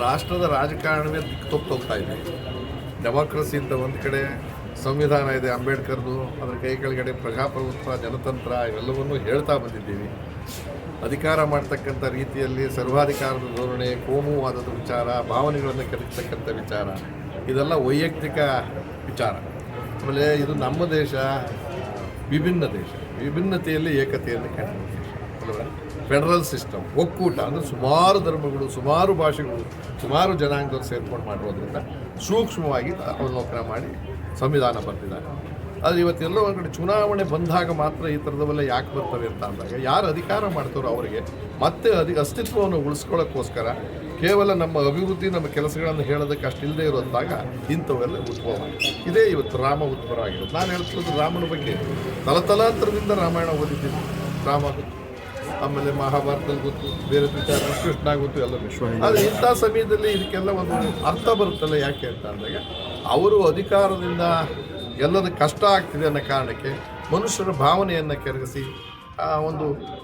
ರಾಷ್ಟ್ರದ ರಾಜಕಾರಣವೇ ದಿಕ್ಕು ತಪ್ಪು ಹೋಗ್ತಾ ಇದೆ. ಡೆಮಾಕ್ರಸಿ ಅಂತ ಒಂದು ಕಡೆ ಸಂವಿಧಾನ ಇದೆ ಅಂಬೇಡ್ಕರ್ದು, ಅದರ ಕೈ ಕೆಳಗಡೆ ಪ್ರಜಾಪ್ರಭುತ್ವ, ಜನತಂತ್ರ ಇವೆಲ್ಲವನ್ನೂ ಹೇಳ್ತಾ ಬಂದಿದ್ದೀವಿ. ಅಧಿಕಾರ ಮಾಡ್ತಕ್ಕಂಥ ರೀತಿಯಲ್ಲಿ ಸರ್ವಾಧಿಕಾರದ ಧೋರಣೆ, ಕೋಮುವಾದದ ವಿಚಾರ, ಭಾವನೆಗಳನ್ನು ಕೆರಳಿಸ್ತಕ್ಕಂಥ ವಿಚಾರ, ಇದೆಲ್ಲ ವೈಯಕ್ತಿಕ ವಿಚಾರ. ಆಮೇಲೆ ಇದು ನಮ್ಮ ದೇಶ ವಿಭಿನ್ನ ದೇಶ, ವಿಭಿನ್ನತೆಯಲ್ಲಿ ಏಕತೆಯನ್ನು ಕಾಣುವ ದೇಶ ಅಲ್ವಾ. ಫೆಡರಲ್ ಸಿಸ್ಟಮ್, ಒಕ್ಕೂಟ ಅಂದರೆ ಸುಮಾರು ಧರ್ಮಗಳು, ಸುಮಾರು ಭಾಷೆಗಳು, ಸುಮಾರು ಜನಾಂಗದವರು ಸೇರ್ಕೊಂಡು ಮಾಡಿರೋದ್ರಿಂದ ಸೂಕ್ಷ್ಮವಾಗಿ ಅವಲೋಕನ ಮಾಡಿ ಸಂವಿಧಾನ ಬರ್ತಿದ್ದಾರೆ. ಆದರೆ ಇವತ್ತೆಲ್ಲೋ ಒಂದು ಕಡೆ ಚುನಾವಣೆ ಬಂದಾಗ ಮಾತ್ರ ಈ ಥರದವೆಲ್ಲ ಯಾಕೆ ಬರ್ತವೆ ಅಂತ ಅಂದಾಗ, ಯಾರು ಅಧಿಕಾರ ಮಾಡ್ತಾರೋ ಅವರಿಗೆ ಮತ್ತೆ ಅಸ್ತಿತ್ವವನ್ನು ಉಳಿಸ್ಕೊಳ್ಳೋಕ್ಕೋಸ್ಕರ ಕೇವಲ ನಮ್ಮ ಅಭಿವೃದ್ಧಿ, ನಮ್ಮ ಕೆಲಸಗಳನ್ನು ಹೇಳೋದಕ್ಕೆ ಅಷ್ಟಿಲ್ಲದೆ ಇರೋದಾಗ ಇಂಥವೆಲ್ಲ ಉದ್ಭವ. ಇದೇ ಇವತ್ತು ರಾಮ ಉದ್ಭವ ಆಗಿರೋದು. ನಾನು ಹೇಳ್ತಿರೋದು ರಾಮನ ಬಗ್ಗೆ ತಲತಲಾಂತರದಿಂದ ರಾಮಾಯಣ ಓದಿದ್ದೀನಿ, ರಾಮ ಗೊತ್ತು, ಆಮೇಲೆ ಮಹಾಭಾರತದಲ್ಲಿ ಗೊತ್ತು, ಬೇರೆ ವಿಚಾರ ಕೃಷ್ಣ ಗೊತ್ತು, ಎಲ್ಲ ವಿಶ್ವ. ಆದರೆ ಇಂಥ ಸಮಯದಲ್ಲಿ ಇದಕ್ಕೆಲ್ಲ ಒಂದು ಅರ್ಥ ಬರುತ್ತಲ್ಲ. ಯಾಕೆ ಅಂತ ಅಂದಾಗ, ಅವರು ಅಧಿಕಾರದಿಂದ ಎಲ್ಲದ ಕಷ್ಟ ಆಗ್ತಿದೆ ಅನ್ನೋ ಕಾರಣಕ್ಕೆ ಮನುಷ್ಯರ ಭಾವನೆಯನ್ನು ಕೆರಗಿಸಿ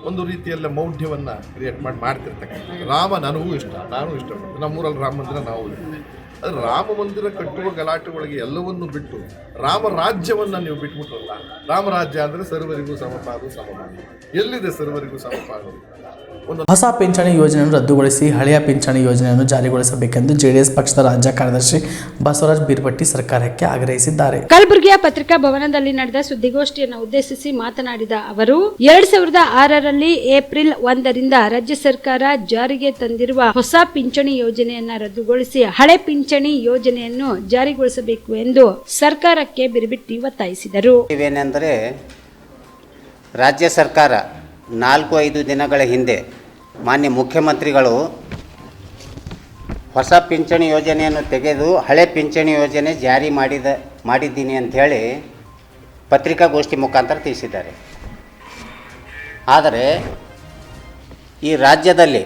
ಒಂದು ರೀತಿಯಲ್ಲ ಮೌಢ್ಯವನ್ನು ಕ್ರಿಯೇಟ್ ಮಾಡ್ತಿರ್ತಕ್ಕಂಥ. ರಾಮ ನನಗೂ ಇಷ್ಟ, ನಾನು ಇಷ್ಟಪಡ್ತೀನಿ. ನಮ್ಮೂರಲ್ಲಿ ರಾಮ ಮಂದಿರ ನಾವು ಇದ್ದೀವಿ. ಆದರೆ ರಾಮ ಮಂದಿರ ಕಟ್ಟುವ ಗಲಾಟೆಗಳಿಗೆ ಎಲ್ಲವನ್ನೂ ಬಿಟ್ಟು ರಾಮ ರಾಜ್ಯವನ್ನು ನೀವು ಬಿಟ್ಬಿಟ್ರಲ್ಲ. ರಾಮರಾಜ್ಯ ಅಂದರೆ ಸರ್ವರಿಗೂ ಸಮಪಾಲು ಸಮಪಾಲು. ಎಲ್ಲಿದೆ ಸರ್ವರಿಗೂ ಸಮಪಾಲು?
ಹೊಸ ಪಿಂಚಣಿ ಯೋಜನೆಯನ್ನು ರದ್ದುಗೊಳಿಸಿ ಹಳೆಯ ಪಿಂಚಣಿ ಯೋಜನೆಯನ್ನು ಜಾರಿಗೊಳಿಸಬೇಕೆಂದು ಜೆಡಿಎಸ್ ಪಕ್ಷದ ರಾಜ್ಯ ಕಾರ್ಯದರ್ಶಿ ಬಸವರಾಜ ಬೀರ್ಪಟ್ಟಿ ಸರ್ಕಾರಕ್ಕೆ ಆಗ್ರಹಿಸಿದ್ದಾರೆ.
ಕಲಬುರಗಿಯ ಪತ್ರಿಕಾ ಭವನದಲ್ಲಿ ನಡೆದ ಸುದ್ದಿಗೋಷ್ಠಿಯನ್ನು ಉದ್ದೇಶಿಸಿ ಮಾತನಾಡಿದ ಅವರು, 2006ರಲ್ಲಿ ಏಪ್ರಿಲ್ 1ರಿಂದ ರಾಜ್ಯ ಸರ್ಕಾರ ಜಾರಿಗೆ ತಂದಿರುವ ಹೊಸ ಪಿಂಚಣಿ ಯೋಜನೆಯನ್ನ ರದ್ದುಗೊಳಿಸಿ ಹಳೆ ಪಿಂಚಣಿ ಯೋಜನೆಯನ್ನು ಜಾರಿಗೊಳಿಸಬೇಕು ಎಂದು ಸರ್ಕಾರಕ್ಕೆ ಬಿರಿಬಿಟ್ಟಿ ಒತ್ತಾಯಿಸಿದರು.
ಇವೇನೆಂದರೆ, ರಾಜ್ಯ ಸರ್ಕಾರ 4-5 ದಿನಗಳ ಹಿಂದೆ ಮಾನ್ಯ ಮುಖ್ಯಮಂತ್ರಿಗಳು ಹೊಸ ಪಿಂಚಣಿ ಯೋಜನೆಯನ್ನು ತೆಗೆದು ಹಳೆ ಪಿಂಚಣಿ ಯೋಜನೆ ಜಾರಿ ಮಾಡಿದ್ದೀನಿ ಅಂಥೇಳಿ ಪತ್ರಿಕಾಗೋಷ್ಠಿ ಮುಖಾಂತರ ತಿಳಿಸಿದ್ದಾರೆ. ಆದರೆ ಈ ರಾಜ್ಯದಲ್ಲಿ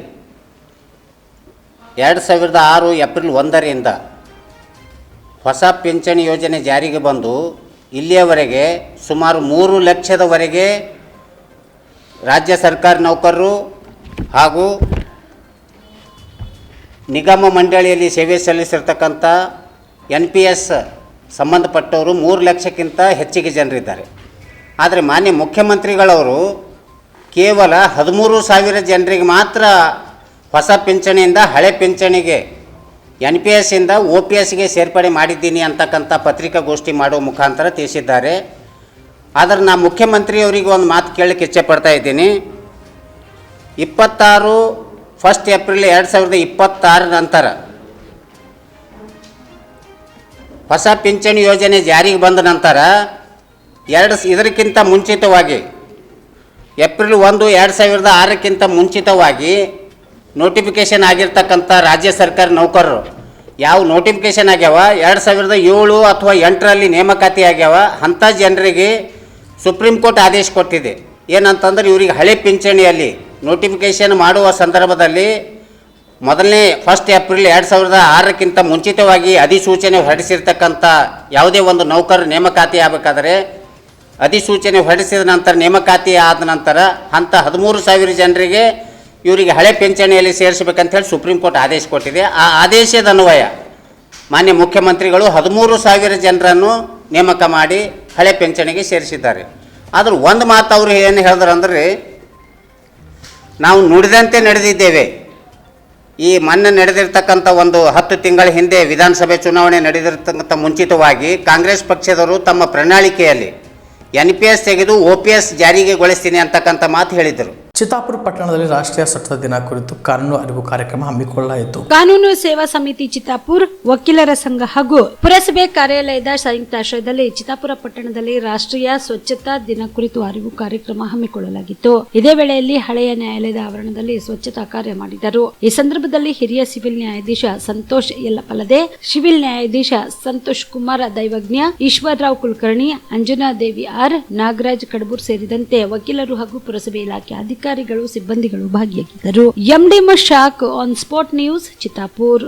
2006 ಏಪ್ರಿಲ್ 1ರಿಂದ ಹೊಸ ಪಿಂಚಣಿ ಯೋಜನೆ ಜಾರಿಗೆ ಬಂದು ಇಲ್ಲಿಯವರೆಗೆ ಸುಮಾರು 3 ಲಕ್ಷದವರೆಗೆ ರಾಜ್ಯ ಸರ್ಕಾರಿ ನೌಕರರು ಹಾಗೂ ನಿಗಮ ಮಂಡಳಿಯಲ್ಲಿ ಸೇವೆ ಸಲ್ಲಿಸಿರ್ತಕ್ಕಂಥ NPS ಸಂಬಂಧಪಟ್ಟವರು 3 ಲಕ್ಷಕ್ಕಿಂತ ಹೆಚ್ಚಿಗೆ ಜನರಿದ್ದಾರೆ. ಆದರೆ ಮಾನ್ಯ ಮುಖ್ಯಮಂತ್ರಿಗಳವರು ಕೇವಲ 13,000 ಜನರಿಗೆ ಮಾತ್ರ ಹೊಸ ಪಿಂಚಣಿಯಿಂದ ಹಳೆ ಪಿಂಚಣಿಗೆ NPS ಇಂದ OPSಗೆ ಸೇರ್ಪಡೆ ಮಾಡಿದ್ದೀನಿ ಅಂತಕ್ಕಂಥ ಪತ್ರಿಕಾಗೋಷ್ಠಿ ಮಾಡುವ ಮುಖಾಂತರ ತಿಳಿಸಿದ್ದಾರೆ. ಆದರೆ ನಾನು ಮುಖ್ಯಮಂತ್ರಿಯವರಿಗೆ ಒಂದು ಮಾತು ಕೇಳಲಿಕ್ಕೆ ಇಚ್ಛೆಪಡ್ತಾ ಇದ್ದೀನಿ. 1 ಏಪ್ರಿಲ್ 2026 ನಂತರ ಹೊಸ ಪಿಂಚಣಿ ಯೋಜನೆ ಜಾರಿಗೆ ಬಂದ ನಂತರ ಇದಕ್ಕಿಂತ ಮುಂಚಿತವಾಗಿ ಏಪ್ರಿಲ್ 1, 2006ಕ್ಕಿಂತ ಮುಂಚಿತವಾಗಿ ನೋಟಿಫಿಕೇಷನ್ ಆಗಿರ್ತಕ್ಕಂಥ ರಾಜ್ಯ ಸರ್ಕಾರಿ ನೌಕರರು ಯಾವ ನೋಟಿಫಿಕೇಷನ್ ಆಗ್ಯಾವ 2007 ಅಥವಾ 8ರಲ್ಲಿ ನೇಮಕಾತಿ ಆಗ್ಯಾವ ಅಂಥ ಜನರಿಗೆ ಸುಪ್ರೀಂ ಕೋರ್ಟ್ ಆದೇಶ ಕೊಟ್ಟಿದೆ. ಏನಂತಂದ್ರೆ, ಇವರಿಗೆ ಹಳೆ ಪಿಂಚಣಿಯಲ್ಲಿ ನೋಟಿಫಿಕೇಷನ್ ಮಾಡುವ ಸಂದರ್ಭದಲ್ಲಿ 1 ಏಪ್ರಿಲ್ 2006ಕ್ಕಿಂತ ಮುಂಚಿತವಾಗಿ ಅಧಿಸೂಚನೆ ಹೊರಡಿಸಿರ್ತಕ್ಕಂಥ ಯಾವುದೇ ಒಂದು ನೌಕರ ನೇಮಕಾತಿ ಆಗಬೇಕಾದ್ರೆ ಅಧಿಸೂಚನೆ ಹೊರಡಿಸಿದ ನಂತರ ನೇಮಕಾತಿ ಆದ ನಂತರ ಅಂಥ 13,000 ಜನರಿಗೆ ಇವರಿಗೆ ಹಳೆ ಪಿಂಚಣಿಯಲ್ಲಿ ಸೇರಿಸಬೇಕಂತ ಹೇಳಿ ಸುಪ್ರೀಂ ಕೋರ್ಟ್ ಆದೇಶ ಕೊಟ್ಟಿದೆ. ಆ ಆದೇಶದ ಅನ್ವಯ ಮಾನ್ಯ ಮುಖ್ಯಮಂತ್ರಿಗಳು 13,000 ಜನರನ್ನು ನೇಮಕ ಮಾಡಿ ಹಳೆ ಪಿಂಚಣಿಗೆ ಸೇರಿಸಿದ್ದಾರೆ. ಆದರೂ ಒಂದು ಮಾತು ಅವರು ಏನು ಹೇಳಿದ್ರು ಅಂದರೆ, ನಾವು ನುಡಿದಂತೆ ನಡೆದಿದ್ದೇವೆ. ಈ ಮೊನ್ನೆ ನಡೆದಿರ್ತಕ್ಕಂಥ ಒಂದು 10 ತಿಂಗಳ ಹಿಂದೆ ವಿಧಾನಸಭೆ ಚುನಾವಣೆ ನಡೆದಿರ್ತಕ್ಕಂಥ ಮುಂಚಿತವಾಗಿ ಕಾಂಗ್ರೆಸ್ ಪಕ್ಷದವರು ತಮ್ಮ ಪ್ರಣಾಳಿಕೆಯಲ್ಲಿ NPS ತೆಗೆದು OPS ಜಾರಿಗೆಗೊಳಿಸ್ತೀನಿ ಅಂತಕ್ಕಂಥ ಮಾತು ಹೇಳಿದರು.
ಚಿತ್ತಾಪುರ ಪಟ್ಟಣದಲ್ಲಿ ರಾಷ್ಟ್ರೀಯ ಸ್ವಚ್ಛತಾ ದಿನ ಕುರಿತು ಕಾನೂನು ಅರಿವು ಕಾರ್ಯಕ್ರಮ ಹಮ್ಮಿಕೊಳ್ಳಲಾಯಿತು.
ಕಾನೂನು ಸೇವಾ ಸಮಿತಿ ಚಿತ್ತಾಪುರ್, ವಕೀಲರ ಸಂಘ ಹಾಗೂ ಪುರಸಭೆ ಕಾರ್ಯಾಲಯದ ಸಂಯುಕ್ತಾಶ್ರಯದಲ್ಲಿ ಚಿತ್ತಾಪುರ ಪಟ್ಟಣದಲ್ಲಿ ರಾಷ್ಟ್ರೀಯ ಸ್ವಚ್ಛತಾ ದಿನ ಕುರಿತು ಅರಿವು ಕಾರ್ಯಕ್ರಮ ಹಮ್ಮಿಕೊಳ್ಳಲಾಗಿತ್ತು. ಇದೇ ವೇಳೆಯಲ್ಲಿ ಹಳೆಯ ನ್ಯಾಯಾಲಯದ ಆವರಣದಲ್ಲಿ ಸ್ವಚ್ಛತಾ ಕಾರ್ಯ ಮಾಡಿದರು. ಈ ಸಂದರ್ಭದಲ್ಲಿ ಹಿರಿಯ ಸಿವಿಲ್ ನ್ಯಾಯಾಧೀಶ ಸಂತೋಷ್ ಯಲ್ಲಪಲದೆ, ಸಿವಿಲ್ ನ್ಯಾಯಾಧೀಶ ಸಂತೋಷ್ ಕುಮಾರ್ ದೈವಜ್ಞ, ಈಶ್ವರರಾವ್ ಕುಲಕರ್ಣಿ, ಅಂಜನಾ ದೇವಿ ಆರ್, ನಾಗರಾಜ್ ಕಡಬೂರ್ ಸೇರಿದಂತೆ ವಕೀಲರು ಹಾಗೂ ಪುರಸಭೆ ಇಲಾಖೆ ಅಧಿಕಾರಿಗಳು, ಸಿಬ್ಬಂದಿಗಳು ಭಾಗಿಯಾಗಿದ್ದರು. MD Mashak, on spot news, Chittapur.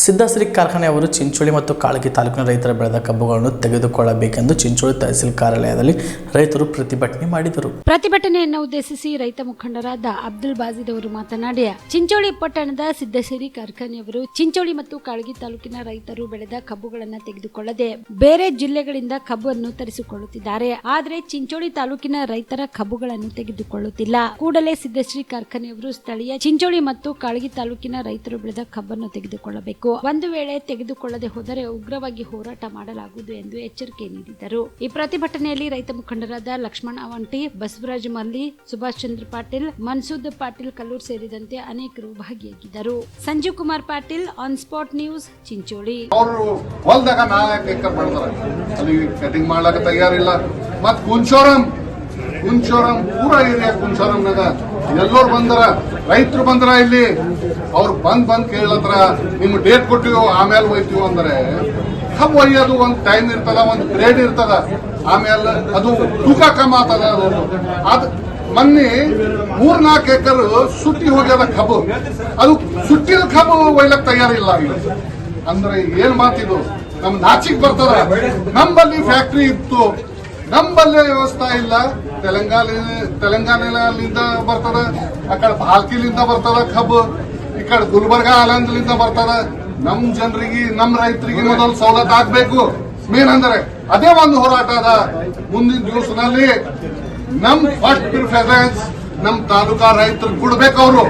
Siddashree ಕಾರ್ಖಾನೆಯವರು ಚಿಂಚೋಳಿ ಮತ್ತು ಕಾಳಗಿ ತಾಲೂಕಿನ ರೈತರ ಬೆಳೆದ ಕಬ್ಬುಗಳನ್ನು ತೆಗೆದುಕೊಳ್ಳಬೇಕೆಂದು ಚಿಂಚೋಳಿ ತಹಸೀಲ್ ಕಾರ್ಯಾಲಯದಲ್ಲಿ ರೈತರು ಪ್ರತಿಭಟನೆ ಮಾಡಿದರು.
ಪ್ರತಿಭಟನೆಯನ್ನು ಉದ್ದೇಶಿಸಿ ರೈತ ಮುಖಂಡರಾದ ಅಬ್ದುಲ್ ಬಾಜಿದ್ ಅವರು ಮಾತನಾಡಿ, ಚಿಂಚೋಳಿ ಪಟ್ಟಣದ ಸಿದ್ದಶ್ರೀ ಕಾರ್ಖಾನೆಯವರು ಚಿಂಚೋಳಿ ಮತ್ತು ಕಾಳಗಿ ತಾಲೂಕಿನ ರೈತರು ಬೆಳೆದ ಕಬ್ಬುಗಳನ್ನು ತೆಗೆದುಕೊಳ್ಳದೆ ಬೇರೆ ಜಿಲ್ಲೆಗಳಿಂದ ಕಬ್ಬನ್ನು ತರಿಸಿಕೊಳ್ಳುತ್ತಿದ್ದಾರೆ. ಆದರೆ ಚಿಂಚೋಳಿ ತಾಲೂಕಿನ ರೈತರ ಕಬ್ಬುಗಳನ್ನು ತೆಗೆದುಕೊಳ್ಳುತ್ತಿಲ್ಲ. ಕೂಡಲೇ ಸಿದ್ದಶ್ರೀ ಕಾರ್ಖಾನೆಯವರು ಸ್ಥಳೀಯ ಚಿಂಚೋಳಿ ಮತ್ತು ಕಾಳಗಿ ತಾಲೂಕಿನ ರೈತರು ಬೆಳೆದ ಕಬ್ಬನ್ನು ತೆಗೆದುಕೊಳ್ಳಬೇಕು. ಒಂದು ವೇಳೆ ತೆಗೆದುಕೊಳ್ಳದೆ ಹೋದರೆ ಉಗ್ರವಾಗಿ ಹೋರಾಟ ಮಾಡಲಾಗುವುದು ಎಂದು ಎಚ್ಚರಿಕೆ ನೀಡಿದರು. ಈ ಪ್ರತಿಭಟನೆಯಲ್ಲಿ ರೈತ ಮುಖಂಡರಾದ ಲಕ್ಷ್ಮಣ್ ಅವಂಟಿ, ಬಸವರಾಜ್ ಮಲ್ಲಿ, ಸುಭಾಷ್ ಚಂದ್ರ ಪಾಟೀಲ್, ಮನ್ಸೂದ್ ಪಾಟೀಲ್ ಕಲ್ಲೂರ್ ಸೇರಿದಂತೆ ಅನೇಕರು ಭಾಗಿಯಾಗಿದ್ದರು. Sanjeev Kumar Patil, on spot news, Chincholi.
ಅವರು ಹೊಲದಾಗ ನಾಲ್ಕು ಎಕರೆ ಮಾಡ್ತಾರೆ, ಅಲ್ಲಿ ಕಟಿಂಗ್ ಮಾಡ್ಲಾಕ ತಯಾರಿಲ್ಲ. ಮತ್ ಕುಂಚೋರಂ ಪೂರಾ ಏರಿಯಾ ಕುಂಚೋರಂನಾಗ ಎಲ್ಲರೂ ಬಂದರ, ರೈತರು ಬಂದ್ರ ಇಲ್ಲಿ ಅವ್ರು ಬಂದ್ ಕೇಳತ್ರ ನಿಮ್ ಡೇಟ್ ಕೊಟ್ಟಿವೋ ಆಮೇಲೆ ಹೋಯ್ತೀವಿ ಅಂದ್ರೆ ಕಬ್ಬು ಒಯ್ಯೋದು ಒಂದ್ ಟೈಮ್ ಇರ್ತದ, ಒಂದ್ ಗ್ರೇಡ್ ಇರ್ತದ, ಆಮೇಲೆ ಅದು ತೂಕ ಕಮ್ಮ ಆಗ್ತದ. ಅದ್ ಮೊನ್ನೆ 3-4 ಎಕರೆ ಸುಟ್ಟಿ ಹೋಗ್ಯದ ಕಬ್ಬು, ಅದು ಸುಟ್ಟಿದ ಕಬ್ಬು ಒಯ್ಲಕ್ ತಯಾರಿಲ್ಲ ಈಗ ಅಂದ್ರೆ ಏನ್ ಮಾತಿದು. ನಮ್ ನಾಚಿಕ್ ಬರ್ತದ. ನಮ್ಮಲ್ಲಿ ಫ್ಯಾಕ್ಟ್ರಿ ಇತ್ತು, ನಮ್ಮಲ್ಲೇ ವ್ಯವಸ್ಥೆ ಇಲ್ಲ. ತೆಲಂಗಾಣಲಿಂದ ಬರ್ತದ, ಆ ಕಡೆ ಭಾಲ್ಕಿಲಿಂದ ಬರ್ತದ ಕಬ್ಬು, ಈ ಕಡೆ ಗುಲ್ಬರ್ಗಾ ಆಲಂದ್ಲಿಂದ ಬರ್ತದ. ನಮ್ ಜನರಿಗೆ, ನಮ್ ರೈತರಿಗೆ ಮೊದಲು ಸವಲತ್ತು ಆಗ್ಬೇಕು. ಮೇನ್ ಅಂದ್ರೆ ಅದೇ ಒಂದು ಹೋರಾಟ ಅದ. ಮುಂದಿನ ದಿವಸದಲ್ಲಿ ನಮ್ ಫಸ್ಟ್ ಪ್ರಿಫರೆನ್ಸ್ ನಮ್ ತಾಲೂಕಾ ರೈತರು ಕೊಡ್ಬೇಕು. ಅವರು